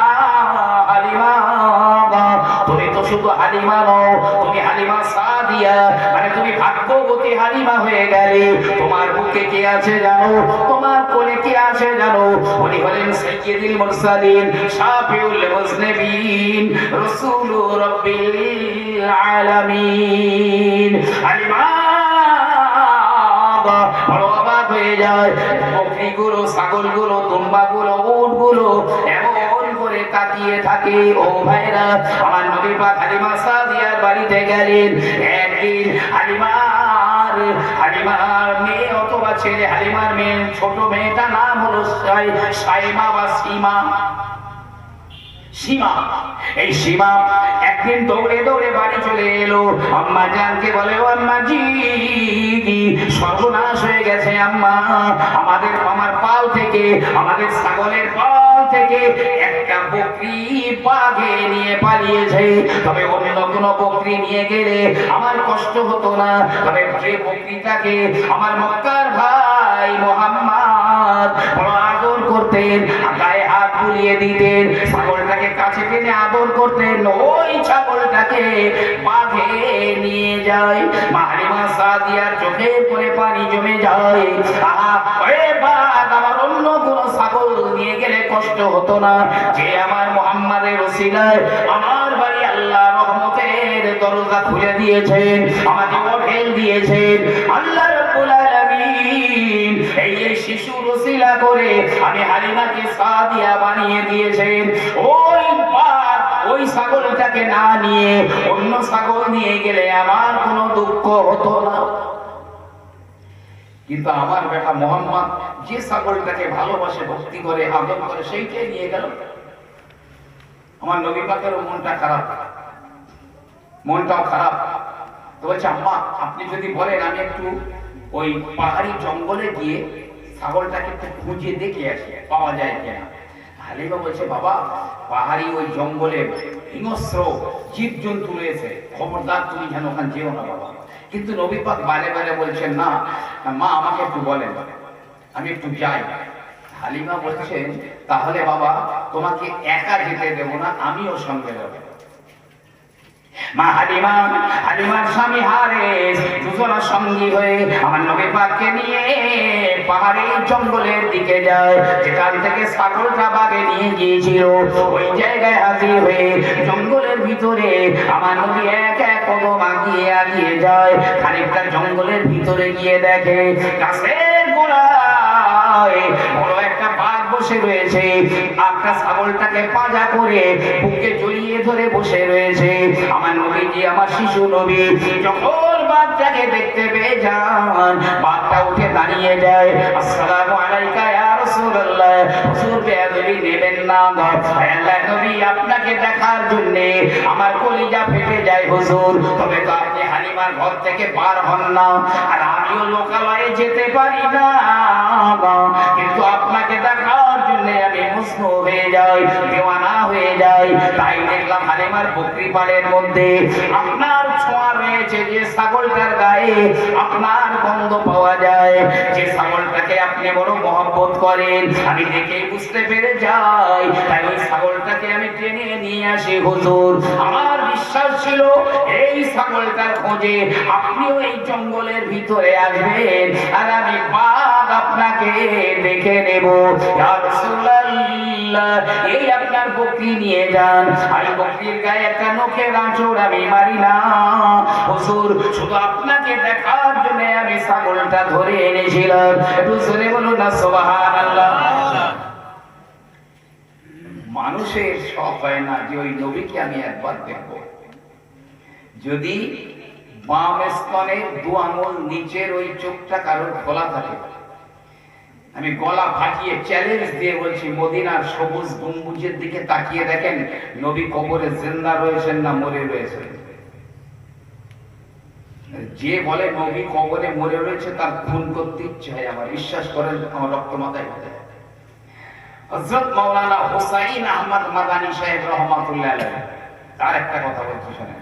হালিমা, তুমি তো শুধু হালিমা নও, তুমি হালিমা সাদিয়া, মানে তুমি ভাগ্যবতী হালিমা হয়ে গেলে। তোমার বুকে কে আছে জানো, তোমার কোলে কে আছে জানো? উনি হলেন সাইয়্যিদুল মুরসালিন, শাফিউল মুজনিবিন, রাসূলুর রাব্বিল আলামিন। হালিমা বড় অবাক হয়ে যায়। বকরিগুলো, ছাগলগুলো, দুম্বাগুলো, উটগুলো এমন করে তাকিয়ে থাকে। ও ভাইরা, আমার নবী পাক হালিমা সাদিয়ার বাড়িতে গেলেন। একদিন হালিমার মেয়ে অথবা ছেলে, হালিমার মেয়ে ছোট মেয়েটা নাম হলো সাইমা বা সীমা। এই সীমা একদিন দৌড়ে দৌড়ে বাড়ি চলে এলো। আম্মা জানকে বলে, ও আম্মা জি, সর্বনাশ হয়ে গেছে আম্মা, আমার পাল থেকে, আমাদের ছাগলের পাল থেকে একটা বকরি বাঘে নিয়ে পালিয়েছে। তবে অন্য কোনো বকরি নিয়ে গেলে আমার কষ্ট হতো না, তবে যে বকরিটাকে আমার মক্কার ভাই মুহাম্মদ বড় আদর করতেন, গায়ে হাত বুলিয়ে দিতেন, ছাগলটাকে কাছে টেনে আদর করতেন, ওই ছাগলটাকে বাঘে নিয়ে যায়। মা হালিমা সাদিয়ার চোখে পড়ে পানি জমে যায়। আহা, ওরে বাঘ আমার অন্য কোনো ছাগল নিয়ে গেলে কষ্ট হতো না, যে আমার মুহাম্মাদের ওসিলায় আমার বাড়ি আল্লাহ রহমতের দরজা খুলে দিয়েছেন, আমাকে ওঠেল দিয়েছেন আল্লাহ রাব্বুল আলামিন। এই শিশুর ওসিলা করে আমি হালিমাকে সাদিয়া বানিয়ে দিয়েছেন। ওই বাঘ ওই ছাগলটাকে না নিয়ে অন্য ছাগল নিয়ে গেলে আমার কোনো দুঃখ হতো না। কিন্তু আমার বেটা মুহাম্মদ যে ছাগলটাকে ভালোবাসে, ভক্তি করে, আদর করে, সেইটাই নিয়ে গেল। আমার নবী পাকেরও মনটাও খারাপ। তো বলছে, আম্মা আপনি যদি বলেন আমি একটু ওই পাহাড়ি জঙ্গলে গিয়ে ছাগলটাকে একটু খুঁজে দেখে আসি, পাওয়া যায় কিনা। হালিমা বলছে, বাবা পাহাড়ি ওই জঙ্গলে হিংস্র জীবজন্তু রয়েছে, খবরদার তুমি যেন ওখানে যেও না বাবা। কিন্তু নবী পাক বারে বারে বলছেন, না মা আমাকে একটু বলেন, আমি একটু যাই। হালিমা বলছেন, তাহলে বাবা তোমাকে একা যেতে দেব না, আমিও সঙ্গে যাব। মা হালিমার স্বামী হারেস দুজনা সঙ্গী হয়ে আমার নবী পাককে নিয়ে পাহাড়ের জঙ্গলের দিকে যায়, যেখান থেকে ছাগলটা বাগে নিয়ে গিয়েছিল ওই জায়গায় হাজির হয়ে জঙ্গলের ভিতরে আমার নবী এক এক কদম আগিয়ে যায়। খানিকটা জঙ্গলের ভিতরে গিয়ে দেখে গাছের গোড়ায় বড় একটা বাঘ বসে রয়েছে, একটা ছাগলটাকে পাজা করে বুকে জড়িয়ে ধরে বসে রয়েছে। আমার নবীজি, আমার শিশু নবী যখন বাঘটাকে দেখতে পেয়ে যান, বাঘটা উঠে দাঁড়িয়ে যায়। আসসালামু আলাইকা ইয়া রাসূলুল্লাহ, হুজুর বেয়াদবি নেবেন না, আল্লাহর নবী আপনাকে দেখার জন্য আমার কলিজা ফেটে যায় হুজুর, তবে তো আপনি হালিমার ঘর থেকে বার হন না, আর আমিও লোকালয়ে যেতে পারি না, কিন্তু আপনাকে দেখার জন্য আমি মুসলিম হয়ে যাই, দেওয়ানা হয়ে যাই। তাই দেখলাম হালিমার বকরি পালের মধ্যে আপনার ছোঁয়া রয়েছে, যে ছাগলটার গায়ে আপনার গন্ধ পাওয়া যায়, যে ছাগলটাকে আপনি বড় মহব্বত করেন, আমি দেখেই বুঝতে পেরে যাই। তাই ওই ছাগলটাকে আমি টেনে নিয়ে আসি হুজুর। আমার বিশ্বাস ছিল এই ছাগলটার খোঁজে আপনিও এই জঙ্গলের ভিতরে আসবেন, আর আমি বাঘ আপনাকে দেখে নেব। ইয়া রাসূলুল্লাহ, এই আপনার বকরি নিয়ে যান, আমি বকরির গায়ে একটা নখের আঁচড় আমি মারি না হুজুর, শুধু আপনাকে দেখার জন্য আমি ছাগলটা ধরে এনেছিলাম। একটু জোরে বলুন না সুবহানাল্লাহ। মানুষের শখ হয় না যে ওই নবীকে আমি একবার দেখব। যদি বাম স্তনের দু আঙুল নিচের ওই চোখটা কারোর খোলা থাকে, আমি গলা ফাটিয়ে চ্যালেঞ্জ দিয়ে বলছি, মদিনার সবুজ গম্বুজের দিকে তাকিয়ে দেখেন নবী কবরে জিন্দা রয়েছেন না মরে রয়েছেন। যে বলে নবী কবরে মরে রয়েছে তার খুন করতে ইচ্ছে হয় আমার, বিশ্বাস করেন, আমার রক্ত মাথায় উঠে। হযরত মাওলানা হুসাইন আহমদ মাদানী সাহেব রহমাতুল্লাহ আলাইহি তার একটা কথা বলছি শুনেন।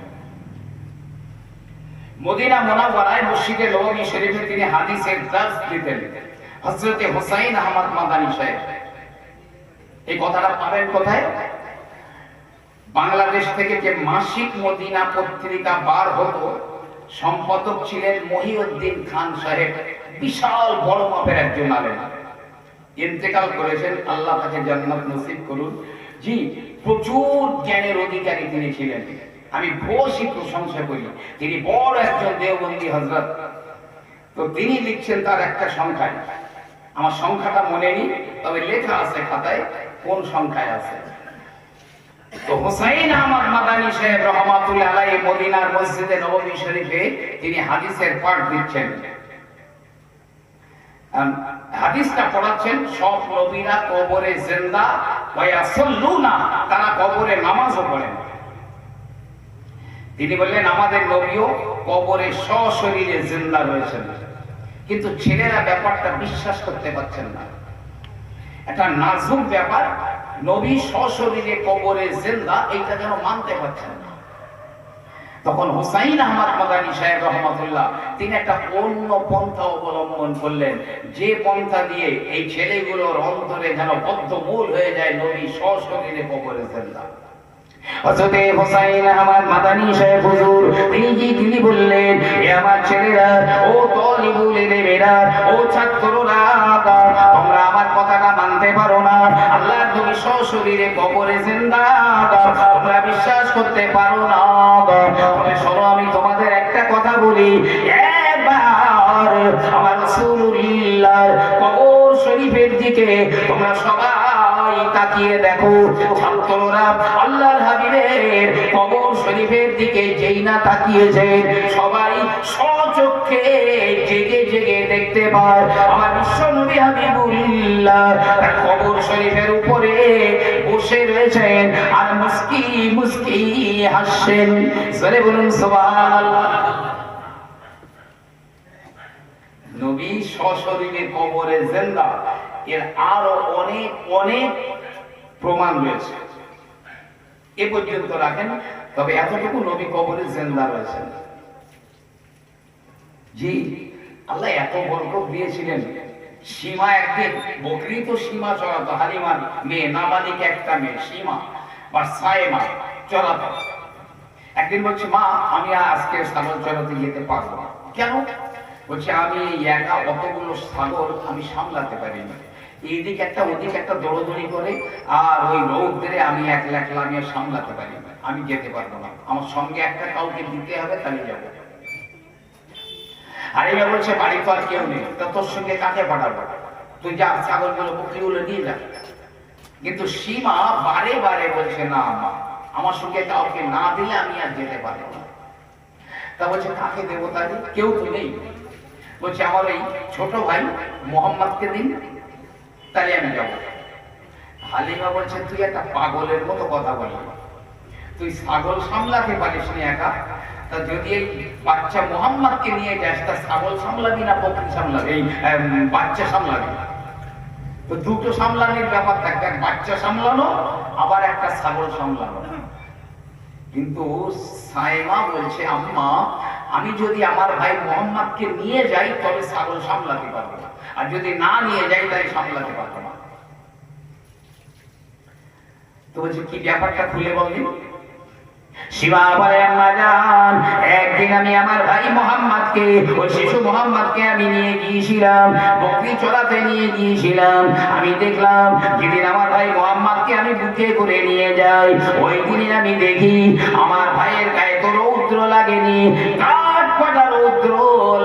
মদিনা মুনাওয়ারায় মসজিদে নববী শরীফে তিনি হাদিসের দার্স দিতেন। হযরত হুসাইন আহমদ মাদানী সাহেব, এই কথাটা পাবেন কোথায়? বাংলাদেশ থেকে যে মাসিক মদিনা পত্রিকা বার হতো, সম্পাদক ছিলেন মহিউদ্দিন খান সাহেব, বিশাল বড় মাপের একজন আলেম, ইন্তেকাল করেছেন, আল্লাহ তাকে জান্নাত নসিব করুন। জি, প্রচুর জ্ঞানের অধিকারী তিনি ছিলেন, আমি বসি প্রশংসা করি। তিনি বড় একজন দেওবন্দি হযরত। তো তিনি লিখছেন তার একটা সংখ্যায়, আমার সংখ্যাটা মনে নেই, তবে লেখা আছে খাতায় কোন সংখ্যায় আছে। তো হুসাইন আহমদ মাদানী সাহেব রহমাতুল্লাহ আলাইহি মদিনার মসজিদে নববী শরীফে তিনি হাদিসের পাঠ দিচ্ছেন, হাদিসটা পড়াচ্ছেন। সব নবীরা কবরে জিন্দা ওয়া ইয়াসাল্লুনা, তারা কবরে নামাজও পড়েন। তিনি বললেন আমাদের নবীও কবরে সশরীরে জিন্দা রয়েছেন, কিন্তু ছেলেরা ব্যাপারটা বিশ্বাস করতে পারছেন না। একটা নাজুক ব্যাপার, নবী সশরীরে কবরে জিন্দা, এইটা যেন মানতে পারছেন না। তখন হুসাইন আহমদ মাদানী সাহেব রহমাতুল্লাহ তিনি একটা অন্য পন্থা অবলম্বন করলেন, যে পন্থা দিয়ে এই ছেলেগুলোর অন্তরে যেন বদ্ধমূল হয়ে যায় নবী সশরীরে কবরে জিন্দা। হযরত হুসাইন আহমদ মাদানী সাহেব হুজুর তিনি বললেন, এ আমার ছেলেরা, ও তলিবুল ইলমেরা, ও ছাত্ররা, তোমরা আমার কথাটা মানতে পারো না, আল্লাহর নবী সশরীরে কবরে জিন্দা, তোমরা বিশ্বাস করতে পারো না। তবে শোনো, আমি তোমাদের একটা কথা বলি, একবার আমার রাসূলুল্লাহর কবর শরীফের দিকে তোমরা সবাই তাকিয়ে দেখো। ছাত্ররা আল্লাহর হাবিবের কবর শরীফের দিকে যেই না তাকিয়েছে, সবাই স্বচক্ষে জেগে জেগে দেখতে পায় আমার বিশ্বনবী হাবিবুল্লাহ তার কবর শরীফের উপরে বসে রয়েছেন আর মুস্কি মুস্কি হাসছেন। জোরে বলুন সুবহানাল্লাহ। নবী সশরীরে কবরে জিন্দা, এর আরো অনেক অনেক প্রমাণ রয়েছে, এ পর্যন্ত রাখেন। তবে এতটুকু, নবী কবরে জিন্দা রয়েছেন। জি, আল্লাহ এত বরকত দিয়েছিলেন। সীমা একদিন বকরি তো সীমা চড়াতো, হালিমার মেয়ে, নাবালিক একটা মেয়ে সীমা বা সায়েমা চড়াতো। একদিন বলছে, মা আমি আজকে ছাগল চড়াতে যেতে পারবো না। কেন? বলছে, আমি একা অতগুলো ছাগল আমি সামলাতে পারি না, এইদিকে একটা ওদিকে একটা দৌড়দৌড়ি করে, আর ওই রৌদ্রে আমি একলা একলা আমি আর সামলাতে পারি না, আমি যেতে পারবো না, আমার সঙ্গে একটা কাউকে দিতে হবে, তাহলে যাবো। আর এবার বলছে, বাড়ি তো আর কেউ নেই, তা তোর সঙ্গে কাকে পাঠাবো, তুই যা ছাগলগুলো বকরিগুলো নিয়ে যা। কিন্তু সীমা বারে বারে বলছে, না মা, আমার সঙ্গে কাউকে না দিলে আমি আর যেতে পারবো না। তা বলছে, কাকে দেবো তাহলে? কেউ তো নেই। বলছে, আমার এই ছোট ভাই মোহাম্মদকে দিন, তাহলে আমি যাবো। হালিমা বলছে, তুই একটা পাগলের মতো কথা বলি, তুই ছাগল সামলাতে পারিস নি একা, তা যদি এই বাচ্চা মোহাম্মদকে নিয়ে যাস, তা ছাগল সামলাবি না বকরি সামলাবি, এই বাচ্চা সামলাবি? তো দুটো সামলানোর ব্যাপার থাকবে, বাচ্চা সামলানো আবার একটা ছাগল সামলানো। কিন্তু সাইমা বলছে, আম্মা আমি যদি আমার ভাই মোহাম্মদকে নিয়ে যাই তবে ছাগল সামলাতে পারবো না, আর যদি না নিয়ে যাই তাহলে সামলাতে পারবো না। তো বলছে, কি ব্যাপারটা খুলে বলবি? সীমা বলে, আম্মা জান, একদিন আমি আমার ভাই মোহাম্মদকে, ওই শিশু মোহাম্মদকে আমি নিয়ে গিয়েছিলাম, বকরি চড়াতে নিয়ে গিয়েছিলাম। আমি দেখলাম যেদিন আমার ভাই মোহাম্মদকে আমি বুকে করে নিয়ে যাই, ওই দিনই আমি দেখি আমার ভাইয়ের গায়ে তো রৌদ্র লাগেনি, কাঠ ফাটা রৌদ্র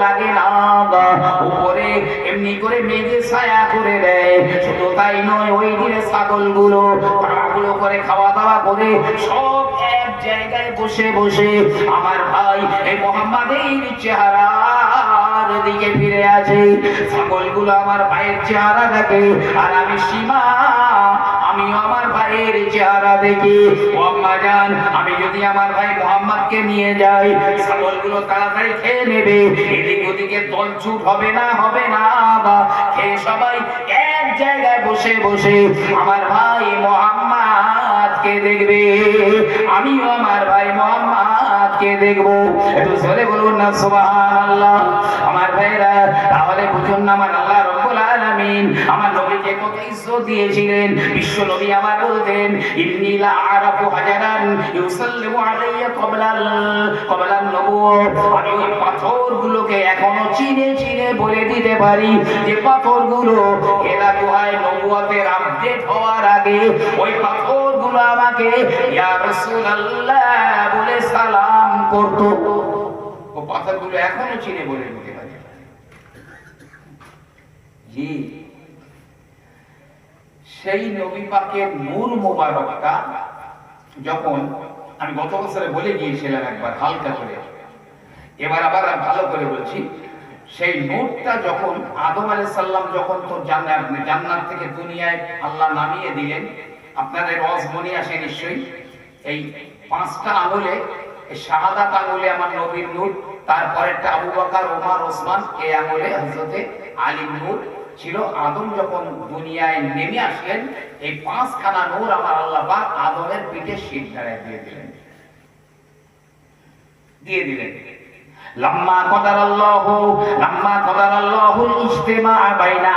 লাগে না, উপরে এমনি করে মেঘে ছায়া করে দেয়। শুধু তাই নয়, ওই দিনে ছাগলগুলো করে খাওয়া দাওয়া করে সব এক জায়গায় বসে বসে আমার ভাই এই মোহাম্মদের চেহারার দিকে ফিরে আছে। ছাগলগুলো আমার ভাইয়ের চেহারা দেখে, আর আমি সীমা আমিও আমার ভাইয়ের চেহারা দেখি। আম্মা জান, আমি যদি আমার ভাই মোহাম্মদকে নিয়ে যাই, ছাগলগুলো তাড়াতাড়ি খেয়ে নেবে, এদিক ওদিকে দলছুট হবে না, খেয়ে সবাই এক জায়গায় বসে বসে আমার ভাই মোহাম্মদকে দেখবে, আমিও আমার ভাই মোহাম্মদকে দেখবো। একটু জোরে বলুন না সুবহানাল্লাহ। আমার ভাইরা, তাহলে বুঝুন না আমার আল্লাহ রাব্বুল আলামিন আমার নবীকে কত ইজ্জত দিয়েছিলেন। বিশ্ব নবী আমার বলতেন, ইন্নী লা আরাফু হাজারান ইউসাল্লিমু আলাইয়া ক্বাবলান নবুওয়াত, আমি ওই পাথরগুলোকে এখনো চিনে চিনে বলে দিতে পারি যে পাথরগুলো এরা গুহায় নবুয়তের আপডেট হওয়ার আগে ওই পাথরগুলো আমাকে ইয়া রাসূলুল্লাহ বলে সালাম করতো। ও পাথরগুলো এখনো চিনে বলে দিতে পারি। জি, সেই নবী পাকের নূর মোবারকটা যখন আমি গত বছরে বলে গিয়েছিলাম একবার হালকা করে, এবার আবার ভালো করে বলছি, সেই নূরটা যখন আদম আলাইহিস সালাম যখন তো জান্নাত থেকে দুনিয়ায় আল্লাহ নামিয়ে দিলেন, আপনাদের ওয়াজ মনে আসে নিশ্চয়ই, এই 5টা আঙুলে, এই শাহাদাত আঙুলে আমার নবীর নূর, তারপরেরটা আবু বকর, ওমর, ওসমান, এই আঙুলে হযরতে আলীর নূর ছিল। আদম যখন দুনিয়ায় নেমে আসলেন, এই 5খানা নূর আমার আল্লাহ পাক আদমের পিঠে সিজদায় দিয়ে দিলেন। লাম্মা কদারাল্লাহুল ইজতিমা বাইনা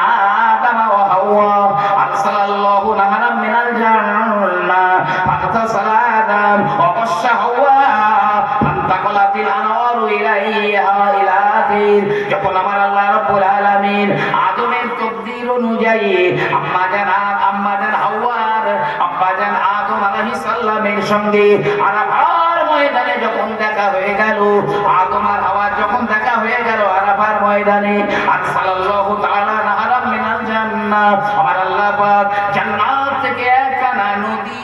আদম ওয়া হাওয়া আরসালাল্লাহু নাহারাম মিনাল জান্নাহ ফাতাসালা আদম ওয়া বাশশা হাওয়া ফান্তাকালাতিল আনওয়ারু ইলাইহা ইলাহির। যখন আমার আল্লাহ রাব্বুল আলামিন আদমের তাকদীর অনুযায়ী আম্মাজান হাওয়ার আব্বাজান আদম আলাইহিস সালামের সঙ্গে আরাফার ময়দানে যখন দেখা হয়ে গেল, আদম আর হাওয়া যখন দেখা হয়ে গেল আরাফার ময়দানে, আরসালাল্লাহু তাআলা নাহারাম মিনাল জান্নাহ, আমার আল্লাহ পাক জান্নাত থেকে একখানা নদী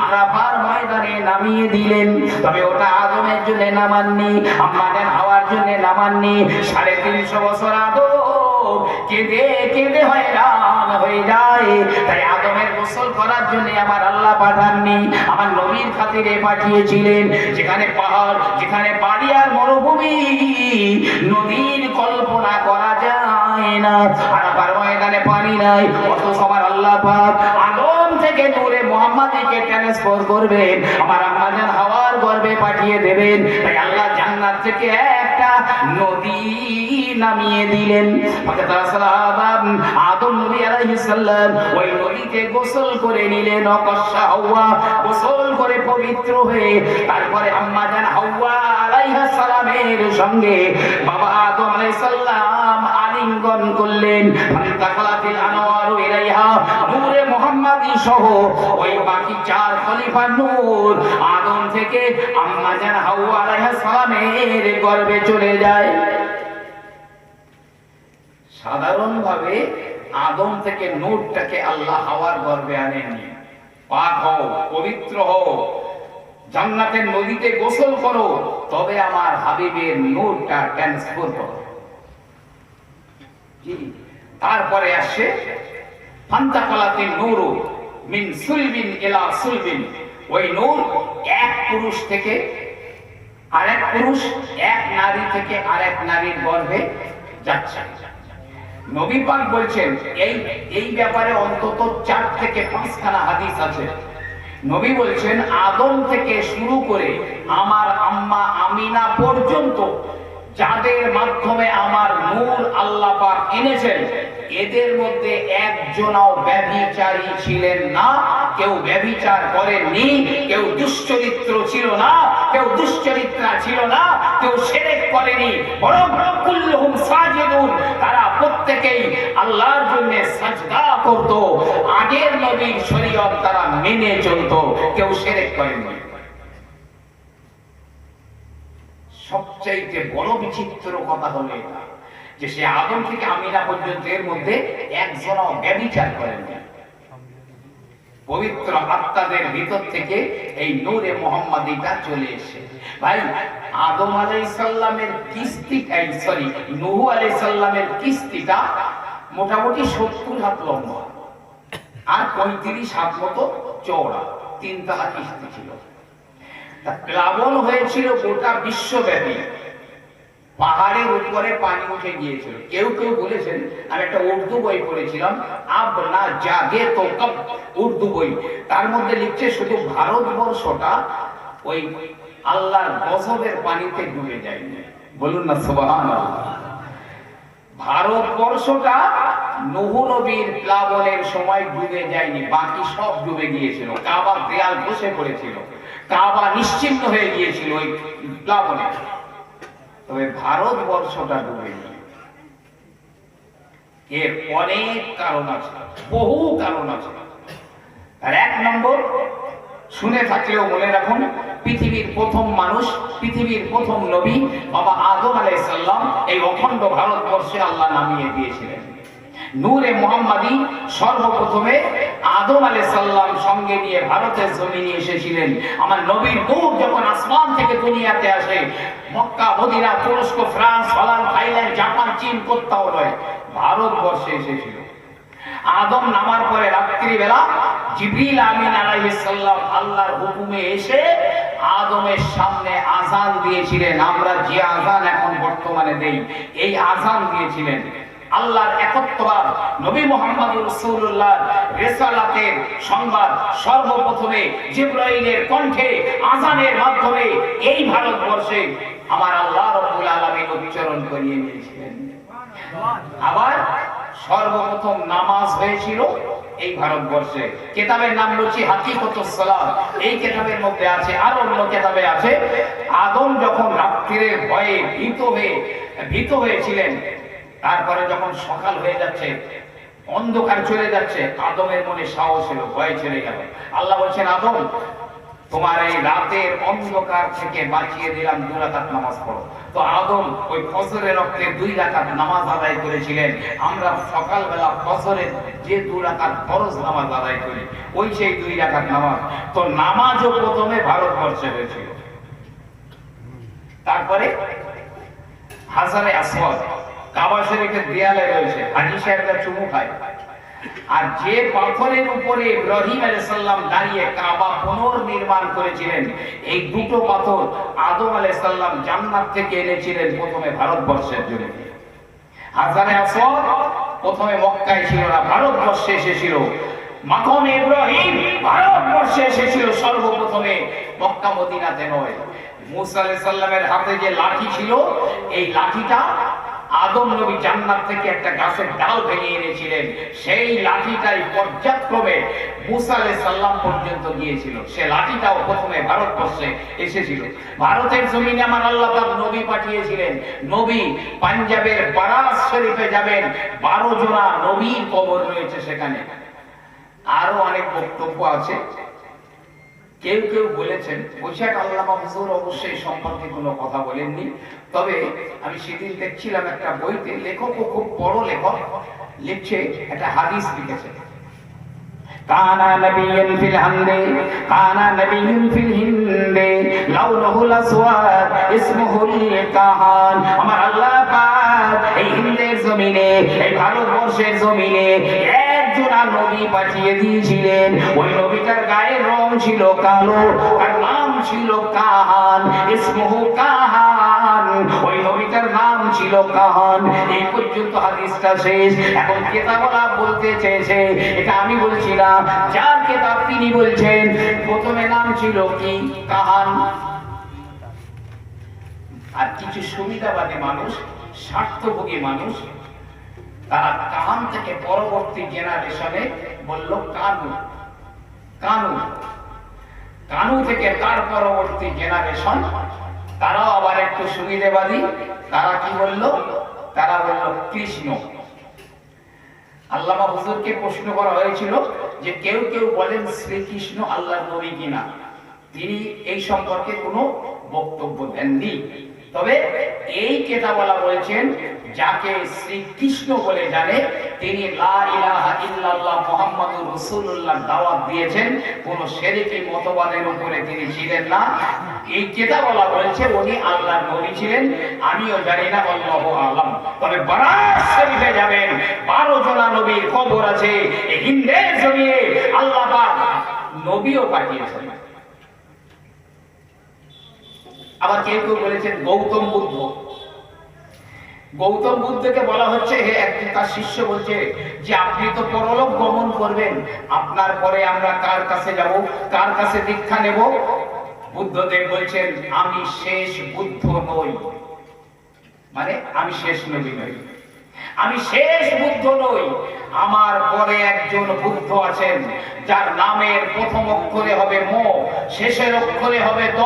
আরাফার ময়দানে নামিয়ে দিলেন। তবে ওটা আদমের জন্য নামাননি, আম্মাজান হাওয়ার জন্য নামাননি। 350 বছর আদম কেঁদে কেঁদে হয়রান হয়ে যায়, তাই আদমের গোসল করার জন্য আমার আল্লাহ পাঠাননি, আমার নবীর খাতিরে পাঠিয়েছিলেন। যেখানে পাহাড়, যেখানে বাড়ি আর মরুভূমি, নদীর কল্পনা করা যায় না, আরাফার ময়দানে পানি নাই, অথচ আমার আল্লাহ পাক আদম থেকে দূরে মুহাম্মাদকে ট্রান্সফার করবেন, আমার আম্মাজান হাওয়ার গর্ভে পাঠিয়ে দেবেন। তাই আল্লাহ জান্নাত থেকে একটা নদী নামিয়ে দিলেন। আদম আদম নবী আলাইহিস সালাম ওই নদীতে গোসল করে নিলেন, নকশা হাওয়া গোসল করে পবিত্র হয়ে তারপরে আম্মা জান হাওয়া আলাইহিস সালামের সঙ্গে বাবা আদম আলাইহিস সালাম আলিঙ্গন করলেন। ফান্তাকালাতিল আনওয়ারু ইলাইহা, নূরে মুহাম্মাদি সহ ওই বাকি চার খলিফা নূর আদম থেকে আম্মা জান হাওয়া আলাইহিস সালামের গর্ভে চলে যায়। সাধারণভাবে আদম থেকে নূরটাকে আল্লাহ হাওয়ার গর্ভে আনেননি। পাক হও, পবিত্র হও, জান্নাতের নদীতে গোসল করো, তবে আমার হাবিবের নূরটা ট্রান্সফার করো। তারপরে আসে ফান্তাকালাতিন নূরু মিন সুলবিন ইলা সুলবিন, ওই নূর এক পুরুষ থেকে আরেক পুরুষ, এক নারী থেকে আরেক নারীর গর্ভে যাচ্ছে। নবী পাক বলছেন এই ব্যাপারে অন্তত 4 থেকে 5খানা হাদিস আছে। নবী বলছেন আদম থেকে শুরু করে আমার আম্মা আমিনা পর্যন্ত যাদের মাধ্যমে আমার নূর আল্লাহ পাক এনেছেন, এদের মধ্যে একজনও ব্যভিচারী ছিলেন না, কেউ ব্যভিচার করেননি, কেউ দুশ্চরিত্র ছিল না, কেউ দুশ্চরিত্রা ছিল না, কেউ শিরক করেনি, বরং কুল্লুহুম সাজিদুন, তারা প্রত্যেকেই আল্লাহর জন্য সাজদা করত। আগের নবীর শরীয়ত তারা মেনে চলত, কেউ শিরক করেনি। সবচাইতে বড় বিচিত্র কথা হলো এটা যে সে আদম থেকে আমিনা পর্যন্ত এর মধ্যে একজনও ব্যভিচার করেনি। পবিত্র আত্মাদের ভিতর থেকে এই নূরে মুহাম্মাদিটা চলে এসে ভাই আদম আলাইহিস সালামের কিস্তি নূহ আলাইহিস সালামের কিস্তিটা মোটামুটি 70 হাত লম্বা আর 35 হাত মতো চওড়া, 3 তলা কিস্তি ছিল। প্লাবন হয়েছিল গোটা বিশ্বব্যাপী, পাহাড়ের উপরে পানি উঠে গিয়েছিল। কেউ কেউ বলেছেন, আমি একটা উর্দু বই পড়েছিলাম, আব না জাগে তো কব, উর্দু বই, তার মধ্যে লিখছে শুধু ভারতবর্ষটা ওই আল্লাহর গজবের পানিতে ডুবে যায়নি। বলুন না সুবহানাল্লাহ। ভারতবর্ষটা নূহ নবীর প্লাবনের সময় ডুবে যায়নি, বাকি সব ডুবে গিয়েছিল। কাবার দেয়াল বসে পড়েছিল, কাবা নিশ্চিহ্ন হয়ে গিয়েছিল ওই প্লাবনে, তবে ভারতবর্ষটা ডুবে গিয়েছিল। এর অনেক কারণ আছে, বহু কারণ আছে। আর 1 নম্বর, শুনে থাকলেও মনে রাখুন, পৃথিবীর প্রথম মানুষ, পৃথিবীর প্রথম নবী বাবা আদম আলাইহিস সালাম এই অখণ্ড ভারতবর্ষে আল্লাহ নামিয়ে দিয়েছিলেন। নূরে মুহাম্মাদি সর্বপ্রথমে আদম আলাইহিস সালাম সঙ্গে নিয়ে ভারতের জমিনে এসেছিলেন। আমার নবীর নূর যখন আসমান থেকে দুনিয়াতে আসে, মক্কা, মদিনা, তুরস্ক, ফ্রান্স, হল্যান্ড, থাইল্যান্ড, জাপান, চীন কোথাও নয়, ভারতবর্ষে এসেছিল। আদম নামার পরে রাত্রিবেলা জিবরিল আমিন আলাইহিস সালাম আল্লাহর হুকুমে এসে আদমের সামনে আযান দিয়েছিলেন। আমরা যে আযান এখন বর্তমানে দেই, এই আযান দিয়েছিলেন। আল্লাহর একত্ববাদ, নবী মুহাম্মদুর রাসূলুল্লাহর রিসালাতের সংবাদ সর্বপ্রথমে জিবরাইলের কণ্ঠে আযানের মাধ্যমে এই ভারতবর্ষে আমার আল্লাহ রাব্বুল আলামিন উচ্চারণ করিয়ে দিয়েছিলেন। আবার সর্বপ্রথম নামাজ হয়েছিল এই ভারতবর্ষে। কিতাবের নাম হচ্ছে হাকিকতুস সালাত। এই কিতাবের মধ্যে আছে, আর অন্য কিতাবে আছে, আদম যখন রাত্রির ভয়ে ভীত হয়েছিলেন, তারপরে যখন সকাল হয়ে যাচ্ছে, অন্ধকার চলে যাচ্ছে, আদমের মনে সাহস এলো, ভয় চলে গেল। আল্লাহ বলছেন, আদম তোমার এই রাতের অন্ধকার থেকে বাঁচিয়ে দিলাম, 2 রাকাত নামাজ পড়ো। তো আদম ওই ফজরের রক্তে 2 রাকাত নামাজ আদায় করেছিলেন। আমরা সকালবেলা ফজরের যে 2 রাকাত ফরজ নামাজ আদায় করি, ওই সেই 2 রাকাত নামাজ। তো নামাজও প্রথমে ভারতবর্ষে হয়েছিল। তারপরে হাজারে আসওয়াদ কাবা শরীফের দেয়ালে রয়েছে, হাজী সাহেবরা চুমু খায়। আর যে পাথরের উপরে ইব্রাহিম আলাইহিস সালাম দাঁড়িয়ে কাবা পুনর্নির্মাণ করেছিলেন, এই 2টো পাথর আদম আলাইহিস সালাম জান্নাত থেকে এনেছিলেন প্রথমে ভারতবর্ষের জন্য। হাজারে আসওয়াদ প্রথমে মক্কায় ছিল না, ভারতবর্ষে এসেছিল। মাকাম ইব্রাহিম ভারতবর্ষে এসেছিল সর্বপ্রথমে, মক্কা মদিনাতে নয়। মুসা আলাইহিস সালামের হাতে যে লাঠি ছিল, এই লাঠিটা আদম নবী জান্নাত থেকে একটা গাছের ডাল ভেঙে এনেছিলেন, সেই লাঠিটাই পর্যায়ক্রমে মুসা আলাইহিস সালাম পর্যন্ত গিয়েছিল। সে লাঠিটাও প্রথমে ভারতবর্ষে এসেছিল। ভারতের জমিনে আমার আল্লাহ পাক নবী পাঠিয়েছিলেন। নবী পাঞ্জাবের বারাস শরীফে যাবেন, 12 জনা নবীর কবর রয়েছে সেখানে। আরো অনেক বক্তব্য আছে। কেউ কেউ বলেছেন বৈশাখ আল্লামা হুজুর অবশ্যই সম্পর্কে কোনো কথা বলেননি, তবে আমি সেদিন দেখছিলাম একটা বইতে লেখকও খুব বড় লেখক লিখছে, একটা হাদিস লিখেছে। কানা নবিয়্যুন ফিল হামদে কানা নবিয়্যুন ফিল হিন্দে লাউনুহুল আসওয়াদ ইসমুহুল কাহান। আমার আল্লাহ পাক এই হিন্দের জমিনে, এই ভারতবর্ষের জমিনে একজনা নবী পাঠিয়ে দিয়েছিলেন। ওই নবীটার গায়ের রং ছিল কালো, তার নাম ছিল কাহান, ইসমুহু কাহান। ওই নবীটার নাম ছিল কাহান। এই পর্যন্ত হাদিসটা শেষ। এখন কেতাবলা বলতে চেয়েছে, এটা আমি বলছি না, যার কেতাব তিনি বলছেন প্রথমে নাম ছিল কি কাহান। আর কিছু সুবিধাবাদী মানুষ, স্বার্থভোগী মানুষ, তারা কাহান থেকে পরবর্তী জেনারেশনে বলল কানু। কানু কানু থেকে তার পরবর্তী জেনারেশন, তারাও আবার একটু সুবিধাবাদী, তারা কি বলল? তারা বলল কৃষ্ণ। আল্লামা হুজুরকে প্রশ্ন করা হয়েছিল যে কেউ কেউ বলেন শ্রীকৃষ্ণ আল্লাহর নবী কিনা। তিনি এই সম্পর্কে কোনো বক্তব্য দেননি। তবে এই কেতাবলা বলেছেন যাকে শ্রীকৃষ্ণ বলে জানে তিনি লা ইলাহা ইল্লাল্লাহ মুহাম্মাদুর রাসূলুল্লাহ দাওয়াত দিয়েছেন, কোন শিরকি মতবাদের উপরে তিনি ছিলেন না। এই কেতাবলা বলেছে উনি আল্লাহর নবী ছিলেন। আমিও জানি না, আল্লাহু আলাম। তবে বারাত শরীফে যাবেন, 12 জনা নবীর কবর আছে। এই হিন্দের জমিনে আল্লাহ পাক নবীও পাঠিয়েছেন। আবার কেউ কেউ বলেছেন গৌতম বুদ্ধ। গৌতম বুদ্ধকে বলা হচ্ছে, হে একদিন তার শিষ্য বলছে যে আপনি তো পরলোক গমন করবেন, আপনার পরে আমরা কার কাছে যাব, কার কাছে দীক্ষা নেব? বুদ্ধদেব বলছেন আমি শেষ বুদ্ধ নই, মানে আমি শেষ নবী নই, আমি শেষ বুদ্ধ নই। আমার পরে একজন বুদ্ধ আছেন যার নামের প্রথম অক্ষরে হবে ম, শেষের অক্ষরে হবে দ।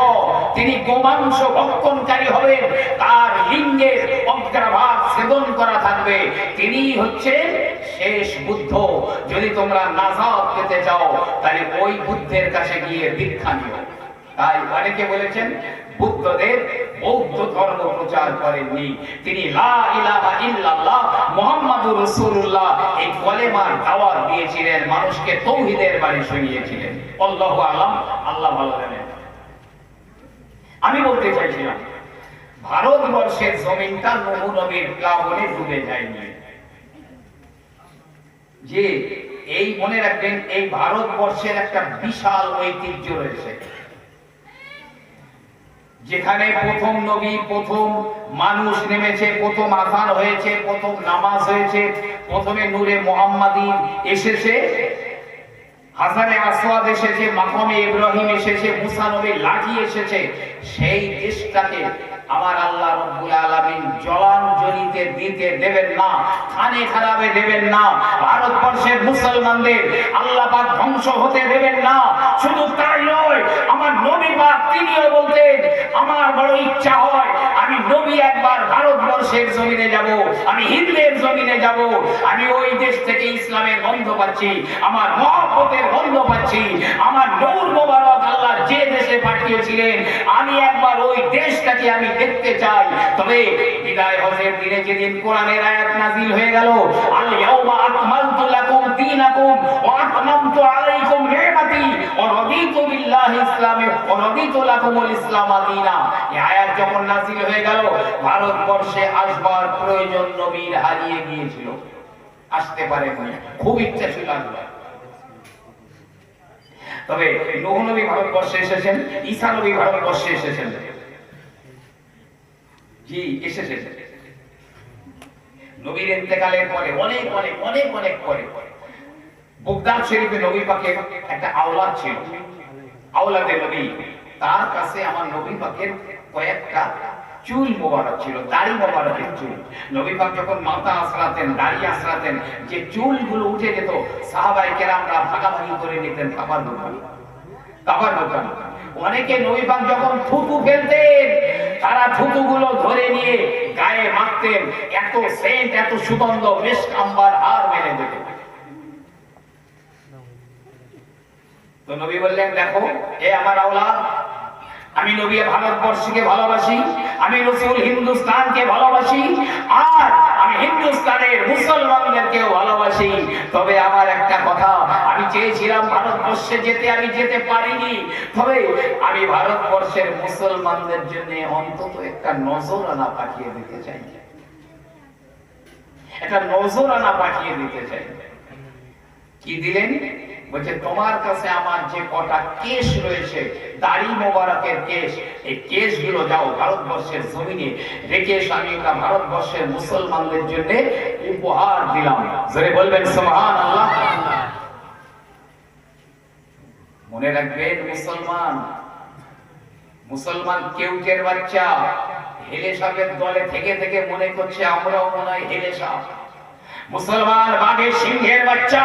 তিনি গোমাংস ভক্ষণকারী হবেন, তার লিঙ্গের অগ্রভাগ ছেদন করা থাকবে। তিনি হচ্ছেন শেষ বুদ্ধ। যদি তোমরা নাজাত পেতে চাও তাহলে ওই বুদ্ধের কাছে গিয়ে দীক্ষা নিও। তাই অনেকে বলেছেন বুদ্ধদেব বৌদ্ধ ধর্ম প্রচার করেননি, তিনি লা ইলাহা ইল্লাল্লাহ মুহাম্মাদুর রাসূলুল্লাহ এই কলেমার দাওয়াত দিয়েছিলেন, মানুষকে তাওহীদের বাণী শুনিয়েছিলেন। আল্লাহু আলাম, আল্লাহ ভালো জানেন। আমি বলতে চাইছিলাম ভারতবর্ষের জমিনটা নূহ নবীর প্লাবনে ডুবে যায়নি। যে এই মনে রাখবেন, এই ভারতবর্ষের একটা বিশাল ঐতিহ্য রয়েছে, যেখানে প্রথম নবী, প্রথম মানুষ নেমেছে, প্রথম আযান হয়েছে, প্রথম নামাজ হয়েছে, প্রথমে নূরে মুহাম্মাদি এসেছে, হাজারে আসওয়াদ এসেছে, মাকামে ইব্রাহিম এসেছে, মুসা নবীর লাঠি এসেছে। সেই দেশটাকে আমার আল্লাহ রাব্বুল আলামিন জলাঞ্জলিতে দিতে দেবেন না, খানে খারাপে দেবেন না। ভারতবর্ষের মুসলমানদের আল্লাহ পাক ধ্বংস হতে দেবেন না। শুধু তাই নয়, আমার নবী পাক তিনিও বলতেন আমার বড় ইচ্ছা হয় আমি নবী একবার ভারতবর্ষের জমিনে যাব, আমি হিন্দের জমিনে যাব, আমি ওই দেশ থেকে ইসলামের গন্ধ পাচ্ছি, আমার মহব্বতের গন্ধ পাচ্ছি, আমার নূর মোবারক আল্লাহ যে দেশে পাঠিয়েছিলেন আমি একবার ওই দেশটাকে আমি দেখতে চাই। তবে বিদায় হজের দিনে যেদিন কোরআনের আয়াত নাযিল হয়ে গেল, আল ইয়াউমা আকমালতু লাকুম দীনাকুম ওয়া আতমামতু আলাইকুম নি'মাতি ওয়া রাদিতু বিল্লাহি ইসলামে ওয়া রাদিতু লাকুমুল ইসলাম দীনা, এই আয়াত যখন নাযিল হয়ে গেল ভারতবর্ষে আসবার প্রয়োজন নবীর হারিয়ে গিয়েছিল, আসতে পারেনি, খুব ইচ্ছা ছিল আসবার। তবে নূহ নবী ভারতবর্ষে এসেছেন, ঈসা নবী ভারতবর্ষে এসেছেন, জি এসেছেন। নবীর ইন্তেকালের পরে অনেক অনেক অনেক অনেক পরে বাগদাদ শরীফে নবী পাকের একটা আওলাদ ছিল, আওলাদে নবী। তার কাছে আমার নবী পাকের কয়েকটা চুল মোবারক ছিল, দাড়ি মোবারকের চুল। নবী পাক যখন মাথা আঁচড়াতেন, দাড়ি আঁচড়াতেন, যে চুলগুলো উঠে যেত, সাহাবায়ে কেরামরা ভাগাভাগি করে নিতেন খাবার দোকান। অনেকে নবী পাক যখন থুতু ফেলতেন, তারা থুতুগুলো ধরে নিয়ে গায়ে মাখতেন, এত সেন্ট, এত সুগন্ধ, মিস্ক আম্বার আর মেরে দিত। তো নবী বললেন, দেখো এ আমার আওলাদ, আমি নবী ভারতবর্ষকে ভালোবাসি, আমি রাসূল হিন্দুস্তানকে ভালোবাসি, আর আমি হিন্দুস্তানের মুসলমানদেরকেও ভালোবাসি। তবে আমার একটা কথা, আমি চেয়েছিলাম ভারতবর্ষে যেতে, আমি যেতে পারিনি। তবে আমি ভারতবর্ষের মুসলমানদের জন্য অন্তত একটা নজরানা পাঠিয়ে দিতে চাই, একটা নজরানা পাঠিয়ে দিতে চাই। কি দিলেন? বলছে, তোমার কাছে আমার যে কটা কেশ রয়েছে, দাড়ি মোবারকের কেশ, এই কেশগুলো যাও ভারতবর্ষের জমিনে রেখে এসো, আমি এটা ভারতবর্ষের মুসলমানদের জন্য উপহার দিলাম। জোরে বলবেন সুবহানাল্লাহ। মনে রাখবেন, মুসলমান কেউটের বাচ্চা হেলে সাপের দলে থেকে থেকে মনে করছে আমরাও মনে হয় হেলে সাপ। মুসলমান বাঘের সিংহের বাচ্চা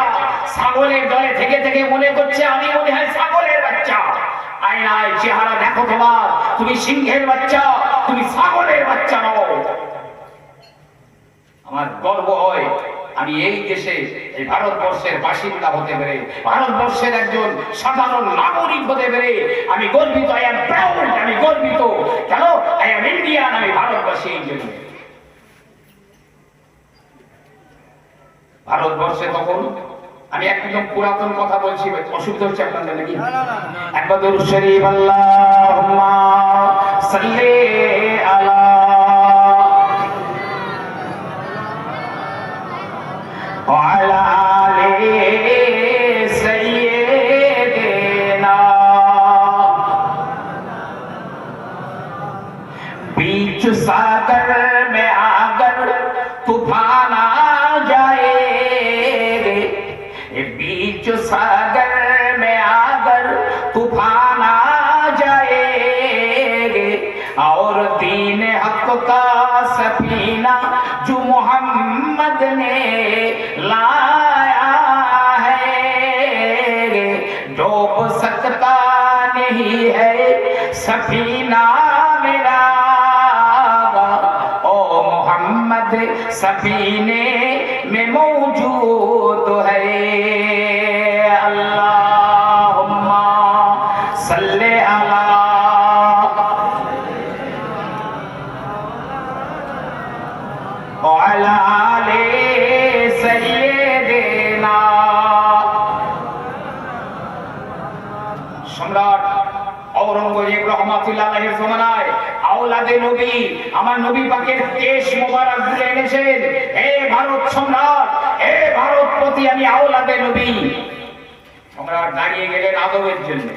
ছাগলের দলে থেকে থেকে মনে করছে আমি মনে হয় ছাগলের বাচ্চা। আয়নায় চেহারা দেখো তোমার, তুমি সিংহের বাচ্চা, তুমি ছাগলের বাচ্চা নও। আমার গর্ব হয় আমি এই দেশে, এই ভারতবর্ষের বাসিন্দা হতে পেরে, ভারতবর্ষের একজন সাধারণ নাগরিক হতে পেরে আমি গর্বিত। আই এম প্রাউড, আমি গর্বিত। কেন? আই এম ইন্ডিয়ান, আমি ভারতবাসী। এই জন্য ভারতবর্ষে তখন, আমি একদম পুরাতন কথা বলছি, অসুবিধা হচ্ছে আপনাদের নাকি? একবার দরুদ শরীফ আল্লাহুম্মা সাল্লি আলা ওয়া আলা আলি সাইয়্যিদিনা। बीच सागर में आगर तूफान आ जाए, बीच सागर में आगर तूफान आ जाए, और दीन हक का सफीना जो मोहम्मद ने लाया है, डूब सकता नहीं है सफीना मेरा, सफीने में मौजूद है। अल्लाहुम्मा सल्ले अला व अला आले सय्यिदिना। সম্রাট औरंगजेब रहमतुल्लाह अलैहि जमानाয় আওলাদে নবী আমার নবী পাকের কেশ মোবারক গুলো এনেছেন। হে ভারত সম্রাট, হে ভারতপতি, আমি আওলাদে নবী। সম্রাট দাঁড়িয়ে গেলেন আদবের জন্য,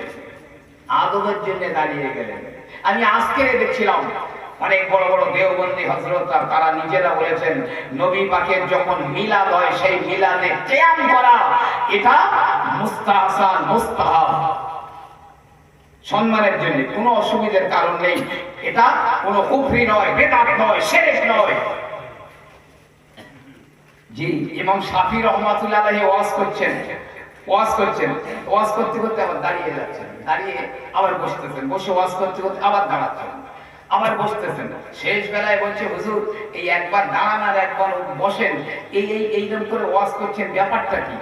দাঁড়িয়ে গেলেন। আমি আজকে দেখছিলাম অনেক বড় বড় দেওবন্দি হযরত, তারা নিজেরা বলেছেন নবী পাকের যখন মিলাদ হয়, সেই মিলাদে কিয়াম করা এটা মুস্তাহসান, মুস্তাহাব, সম্মানের জন্য, কোনো অসুবিধার কারণ নেই। এটা কোনো কুফরি নয়, বেদাত নয়, শিরক নয়। জি, ইমাম শাফি রহমাতুল্লাহ আলাইহি ওয়াজ করতে করতে আবার দাঁড়িয়ে যাচ্ছেন, দাঁড়িয়ে আবার বসতেছেন, বসে ওয়াজ করতে করতে আবার দাঁড়াচ্ছেন, আবার বসতেছেন। শেষ বেলায় বলছে, হুজুর এই একবার দাঁড়ান আর একবার বসেন, এইরকম করে ওয়াজ করছেন, ব্যাপারটা কি?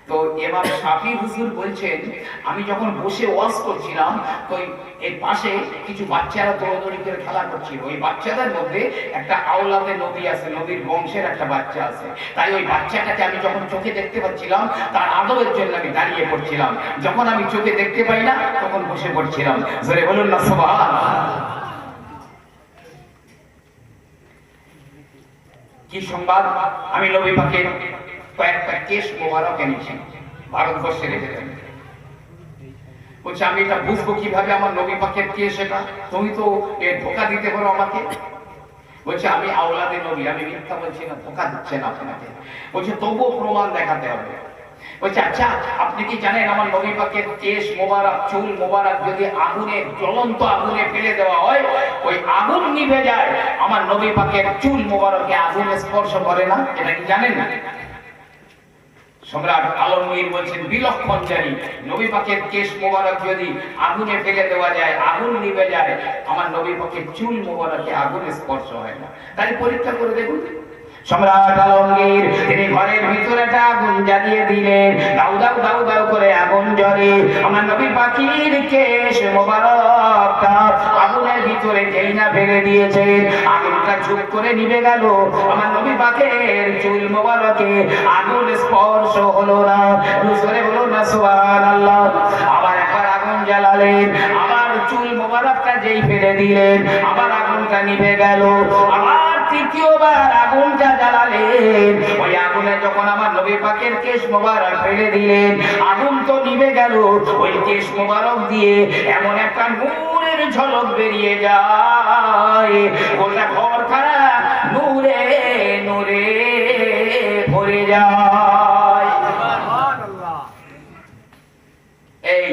তো ইমাম শাফি হুজুর বলছেন, আমি যখন বসে ওয়াজ করছিলাম, তো এই পাশে কিছু বাচ্চারা দৌড়াদৌড়ি করে খেলা করছিল। ওই বাচ্চাদের মধ্যে একটা আওলাদে নবী আছে, নবীর বংশের একটা বাচ্চা আছে। তাই ওই বাচ্চাটাকে আমি যখন চোখে দেখতে পাচ্ছিলাম, তার আদবের জন্য আমি দাঁড়িয়ে পড়ছিলাম। যখন আমি চোখে দেখতে পাই না, তখন বসে পড়ছিলাম। জোরে বলুন না সুবহানাল্লাহ। কি সংবাদ? আমি নবী পাকের কয়েকটা কেশ মোবারক এনেছি, ভারতবর্ষে রেখেছেন। বলছে, আমি এটা বুঝবো কিভাবে আমার নবী পাকের কেশ এটা? তুমি তো ধোঁকা দিতে পারো আমাকে। বলছে, আমি আওলাদে নবী, আমি মিথ্যা বলছি না, ধোঁকা দিচ্ছে না আপনাকে। বলছে, তবুও প্রমাণ দেখাতে হবে। বলছে আচ্ছা আপনি কি জানেন আমার নবী পাকের কেশ মোবারক চুল মোবারক যদি আগুনে জ্বলন্ত আগুনে ফেলে দেওয়া হয় ওই আগুন নিভে যায়, আমার নবী পাকের চুল মোবারকে আগুনে স্পর্শ করে না, এটা কি জানেন না? সম্রাট আলমগীর বলছেন বিলক্ষণ জানি, নবী পাকের কেশ মোবারক যদি আগুনে ফেলে দেওয়া যায় আগুন নিভে যায়, আমার নবী পাকের চুল মোবারকে আগুনে স্পর্শ হয় না। তাই পরীক্ষা করে দেখুন। সম্রাট আলমগীর তিনি ঘরের ভিতরে একটা আগুন জ্বালিয়ে দিলেন, দাউ দাউ দাউ দাউ করে আগুন জ্বলে, আমার নবী পাখির কেশ মোবারকটা আগুনের ভিতরে যেই না ফেলে দিয়েছে আগুনটা চুপ করে নিভে গেল, আমার নবী পাখির চুল মোবারকে আগুন স্পর্শ হলো না। জোরে বলুন না সুবহানাল্লাহ। আবার একবার আগুন জ্বালালেন, আবার চুল মোবারকটা যেই ফেলে দিলেন আবার আগুনটা নিভে গেল, আবার তৃতীয়বার আগুনটা জ্বালালেন, ওই আগুনে যখন আমার নবী পাকের কেশ মোবারক ফেলে দিলেন আগুন তো নিভে গেল, ওই কেশ মোবারক দিয়ে এমন একটা নূরের ঝলক বেরিয়ে যায়, গোটা ঘরখানা নূরে নূরে ভরে যায়। এই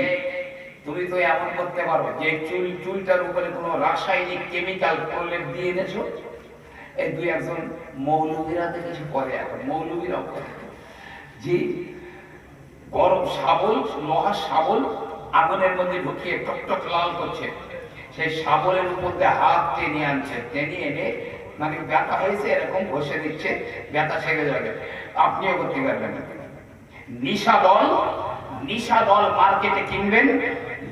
তুমি তো এমন করতে পারো যে চুলটার উপরে কোনো রাসায়নিক কেমিক্যাল প্রলেপ দিয়ে এনেছো, এই দুই একজন মৌলবীরা দেখেছি পরে, এখন মৌলবীরাও করে যে গরম শাবল লোহার শাবল আগুনের মধ্যে ঢুকিয়ে টকটক লাল করছে, সেই শাবলের উপর দিয়ে হাত টেনে আনছে, টেনে এনে মানে ব্যথা হয়েছে এরকম বসে দিচ্ছে, ব্যথা সেরে যাবে। আপনিও করতে পারবেন না। নিশাদল মার্কেটে কিনবেন,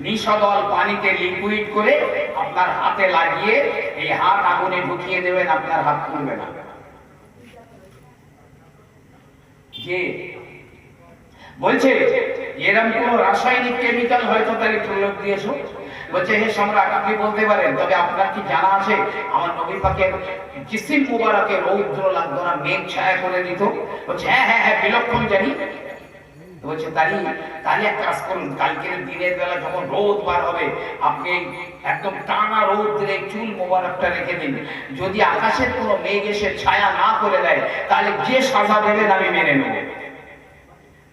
নিশাদল পানিতে লিকুইড করে আপনার হাতে লাগিয়ে এই হাত আগুনে ঢুকিয়ে দেবেন, আপনার হাত খুলবে না। যে বলছে এরকম কোন রাসায়নিক কেমিক্যাল হয়তো তাকে প্রয়োগ দিয়েছো, বলছে হে সম্রাট আপনি বলতে পারেন, তবে আপনার কি জানা আছে আমার নবী পাকের জিসিম মুবারকে রৌদ্র লাগতো না, মেঘ ছায়া করে দিত? বলছে হ্যাঁ হ্যাঁ হ্যাঁ বিলক্ষণ জানি। বলছে তাহলে এক কাজ করুন, কালকের দিনের বেলা যখন রোদ বার হবে আপনি একদম টানা রোদ দিলে চুল মোবারকটা রেখে দিন, যদি আকাশের কোনো মেঘ এসে ছায়া না করে দেয় তাহলে যে সাজা দেবেন আমি মেনে নেব।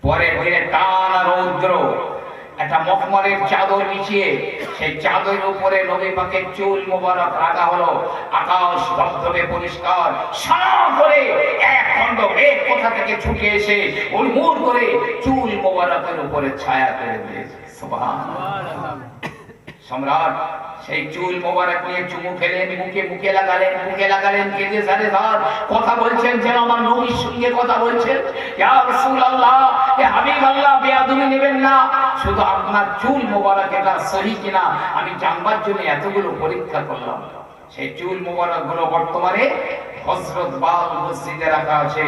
পরের দিনে টানা রৌদ্র, একটা মখমলের চাদর বিছিয়ে সেই চাদরের উপরে নবী পাকের চুল মোবারক রাখা হলো, আকাশ ধবধবে পরিষ্কার, সারা করে এক খণ্ড মেঘ কোথা থেকে ছুটে এসে উড়মুড় করে চুল মোবারকের উপরে ছায়া করে দিয়েছে। সুবহানাল্লাহ। সম্রাট সেই চুল মোবারক নিয়ে চুমু খেলেন, মুখে লাগালেন, কেঁদে সারে ধার কথা বলছেন যেন আমার নবীর সঙ্গে কথা বলছেন। ইয়া রাসূলুল্লাহ, এ হাবিবাল্লাহ, বেয়াদবি নেবেন না, শুধু আপনার চুল মোবারক এটা সহি কিনা আমি জানবার জন্য এতগুলো পরীক্ষা করলাম। সেই চুল মোবারক গুলো বর্তমানে হযরত বাল মসজিদে রাখা আছে,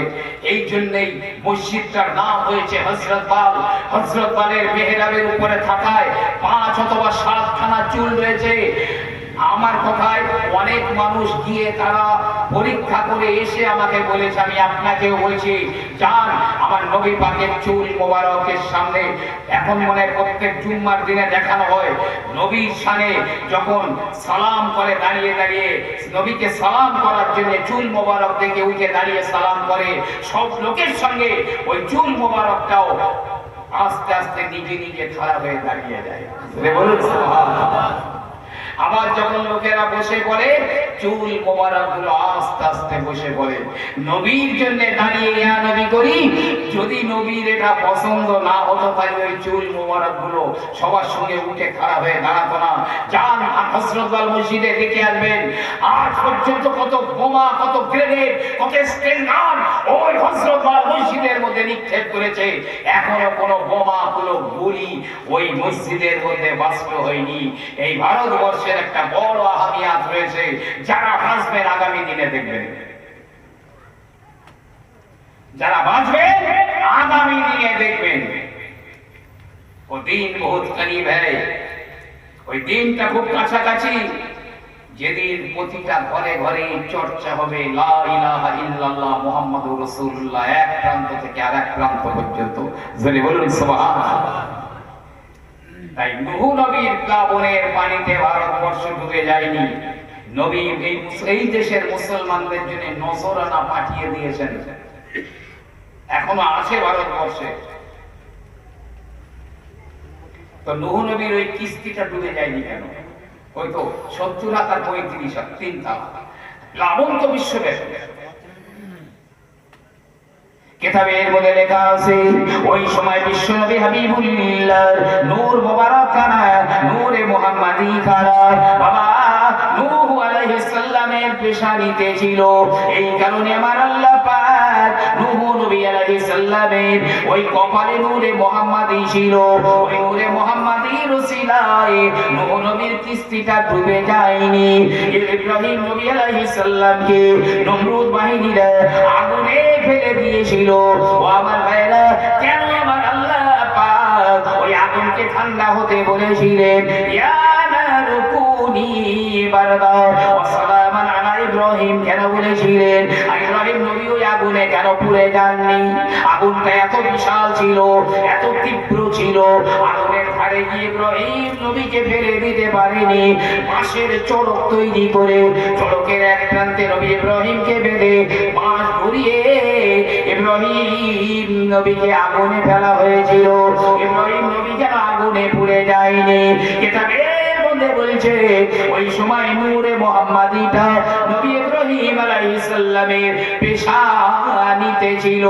এই জন্যই মসজিদটার নাম হয়েছে হযরত বাল। হযরত বালের মেহরাবের উপরে থাকায় 5 অথবা 7 খানা চুল রয়েছে। আমার কথায় অনেক মানুষ গিয়ে তারা পরীক্ষা করে এসে আমাকে বলেছে, আমি আপনাকেও বলছি যান আমার নবী পাকের চুল মোবারকের সামনে, এখন মনে প্রত্যেক জুম্মার দিনে দেখানো হয় নবীর শানে যখন সালাম করে দাঁড়িয়ে দাঁড়িয়ে নবীকে সালাম করার জন্য চুল মোবারক থেকে উঠে দাঁড়িয়ে সালাম করে, সব লোকের সঙ্গে ওই চুল মোবারকটাও আস্তে আস্তে নিজে নিজে খারাপ হয়ে দাঁড়িয়ে যায়। বলুন সুবহানাল্লাহ। আবার যখন লোকেরা বসে পড়ে চুল মোবারক গুলো আস্তে আস্তে বসে পড়ে নবীর জন্য দাঁড়িয়ে ইয়া নবী করি, যদি নবীর এটা পছন্দ না হতো তাহলে ওই চুল মোবারক গুলো সবার সঙ্গে উঠে খারাপ হয়ে দাঁড়াতো না। যান হযরত বাল মসজিদে দেখে আসবেন, আজ পর্যন্ত কত বোমা, কত গ্রেনেড, কত স্টেনগান ওই হযরত বাল মসজিদের মধ্যে নিক্ষেপ করেছে, এখনো কোনো বোমা, কোনো গুলি ওই মসজিদের মধ্যে বাস্ত হয়নি। এই ভারতবর্ষের একটা বড় আহমিয়াত রয়েছে, যারা বাঁচবেন আগামী দিনে দেখবেন, যারা বাঁচবেন আগামী দিনে দেখবেন ও দিন বহুত করিব হ্যায়, ওই দিনটা খুব কাছাকাছি, যেদিন প্রতিটা ঘরে ঘরে চর্চা হবে লা ইলাহা ইল্লাল্লাহ মুহাম্মাদুর রাসূলুল্লাহ, এক প্রান্ত থেকে আরেক প্রান্ত পর্যন্ত। জোরে বলুন সুবহানাল্লাহ। তাই নূহ নবীর প্লাবনের পানিতে ভারতবর্ষ ডুবে যায়নি, নবী এই দেশের মুসলমানদের জন্য নজরানা পাঠিয়ে দিয়েছেন, এখনো আছে ভারতবর্ষে। তো নূহ নবীর ওই কিস্তিটা ডুবে যায়নি কেন? ওই তো 70 হাত আর 35 হাত, 3 তালা প্লাবন তো বিশ্বব্যাপী। কিতাবের মধ্যে লেখা আছে ওই সময় বিশ্বনবী হাবিবুল্লাহ নূর মোবারক খানা, নূরে মুহাম্মাদি খানা বাবা নূহ আলাইহিস সালামের পেশানিতে ছিল। এই কারণে আমার আল্লাহ পাক নূহ নবী আলাইহিস সালামের ওই কপালে নূরে মুহাম্মাদি ছিল। ওই নূরে মুহাম্মাদির ওসিলায় নূহ নবীর কিস্তিটা ডুবে যায়নি। ইব্রাহিম নবী আলাইহিস সালামকে নমরুদ বাহিনীরা আগুনে ফেলে দিয়েছিল। ও আমার ভাইরা, কেন আমার আল্লাহ পাক ওই আগুনকে ঠান্ডা হতে বলেছিলেন? ইয়া নারু কুনি বারদা ওয়া সালামান আলা ইব্রাহিম কেন বলেছিলেন? ইব্রাহিম নবী ওই আগুনে কেন পুড়ে যাননি? আগুনটা এত বিশাল ছিল, এত তীব্র ছিল, আগুনের ধারে গিয়ে ইব্রাহিম নবীকে ফেলে দিতে পারেনি। বাঁশের চড়ক তৈরি করে চড়কের এক প্রান্তে নবী ইব্রাহিমকে বেঁধে বাঁশ ঘুরিয়ে ইব্রাহিম নবীকে আগুনে ফেলা হয়েছিল। ইব্রাহিম নবী যেন আগুনে পুড়ে যায়নি। কিতাবের মধ্যে বলছে ওই সময় নূরে মুহাম্মাদিটা নবী ইব্রাহিম আলাইহিস সালামের পেশানিতে ছিল।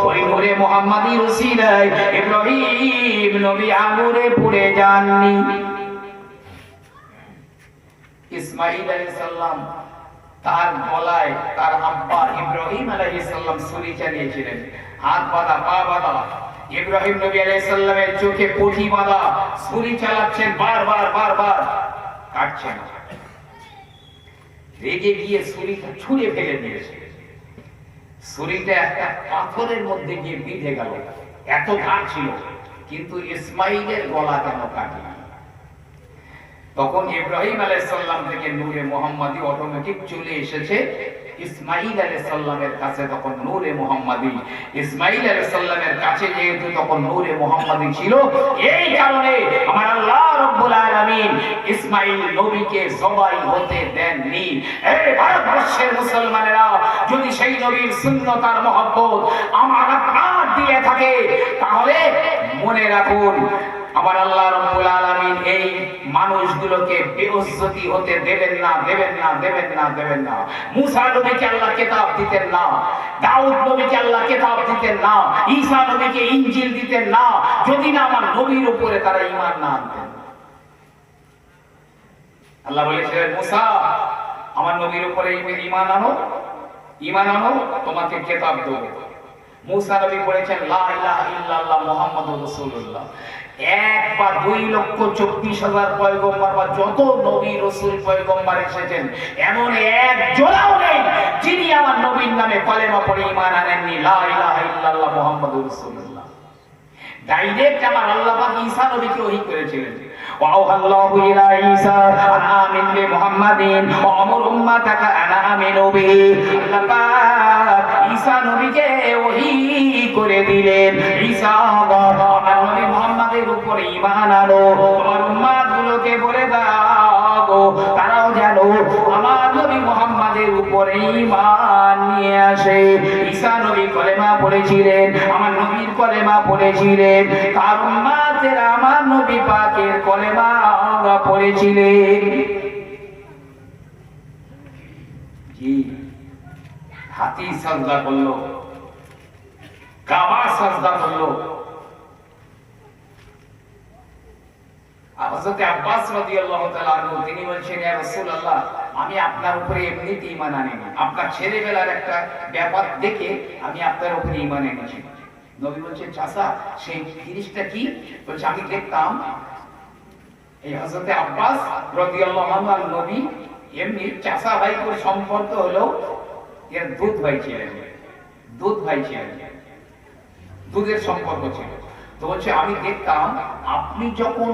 ওই নূরে মুহাম্মাদির ওসিলায় ইব্রাহিম নবী আগুনে পুড়ে যাননি। ইসমাঈল আলাইহিস সালাম তার গলায় তার আব্বা ইব্রাহিম আলাইহিস সালাম ছুরি চালিয়েছিলেন, হাত বাঁধা, পা বাঁধা। ইব্রাহিম নবী আলাইহিস সালামের চোখে পটি বাঁধা, ছুরি চালাচ্ছেন, বারবার বারবার কাটছেন। রেগে গিয়ে ছুরিটা ছুঁড়ে ফেলে দিয়েছে। ছুরিটা একটা পাথরের মধ্যে গিয়ে বিঁধে গেল, এত ধার ছিল, কিন্তু ইসমাঈলের গলা কেন কাটেনি? তখন ইব্রাহিম আলাইহিস সালাম থেকে নূরে মুহাম্মাদি অটোমেটিক চলে এসেছে ইসমাঈল আলাইহিস সালামের কাছে। তখন নূরে মুহাম্মাদি ইসমাঈল আলাইহিস সালামের কাছে যেহেতু তখন নূরে মুহাম্মাদি ছিল, এই কারণে আমার আল্লাহ রাব্বুল আলামিন ইসমাঈল নবীকে জবাই হতে দেননি। এই ভারতবর্ষের মুসলমানেরা যদি সেই নবীর সুন্নাত আর মহব্বত আমার আপনার দিয়ে থাকে, তাহলে মনে রাখুন আমার আল্লাহ রাব্বুল আলামিন এই মানুষগুলোকে বেইজ্জতি হতে দেবেন না, দেবেন না, দেবেন না, দেবেন না। মুসা নবীকে আল্লাহ কিতাব দিতেন না, দাউদ নবীকে আল্লাহ কিতাব দিতেন না, ঈসা নবীকে ইনজিল দিতেন না, যদি না আমার নবীর উপরে তারা ঈমান না আনতেন। আল্লাহ বলেছিলেন, মুসা আমার নবীর উপরে ঈমান আনো, ঈমান আনো, তোমাকে কিতাব দেব। মুসা নবী বলেছেন লা ইলাহা ইল্লাল্লাহ মুহাম্মাদুর রাসূলুল্লাহ। 1 বা 2,24,000 পয়গম্বর বা যত নবী রাসূল পয়গম্বর এসেছেন, এমন এক জোড়াও নেই যিনি আমার নবীর নামে কলেমা পড়ে ঈমান আনেননি লা ইলাহা ইল্লাল্লাহ মুহাম্মাদুর রাসূলুল্লাহ। ডাইরেক্ট আমার আল্লাহ পাক ঈসা নবীকে ওহী করেছিলেন। ওয়াল্লাহু ইলা ঈসা আন আমিন বি মুহাম্মাদিন ওয়া আমর উম্মাতাকা আন আমিনু বিহি। আল্লাহ পাক ঈসা নবীকে ওহী করে দিলেন, ঈসা আমার নবী মুহাম্মাদের উপরে ঈমান আনো, তোমার উম্মতগুলোকে বলে দাও তারাও যেন আমার নবী মুহাম্মাদের উপরে ঈমান নিয়ে আসে। ঈসা নবী কলেমা পড়েছিলেন, আমার নবীর কলেমা পড়েছিলেন, তার উম্মতেরা আমার নবী পাকের কলেমা পড়েছিলেন। জি, হাতি সাজদা করলো, কাবা সাজদা করলো। হযরত আব্বাস রাদিয়াল্লাহু তাআলা আনহু তিনি বলছেন, ইয়া রাসূলুল্লাহ, আমি আপনার উপরে এমনিতেই ঈমান আনিনি, আপনার ছেলেবেলার একটা ব্যাপার দেখে আমি আপনার উপরে ঈমান এনেছি। নবী বলছেন, চাচা সেই জিনিসটা কি? বলছে, আমি দেখতাম এই হযরত আব্বাস রাদিয়াল্লাহু আনহু আর নবী এমনি চাচা ভাই করে সম্পর্ক হলেও এর দুধ ভাই ছিলেন, দুধ ভাই ছিলেন, দুধের সম্পর্ক ছিল। তো বলছে আমি দেখতাম আপনি যখন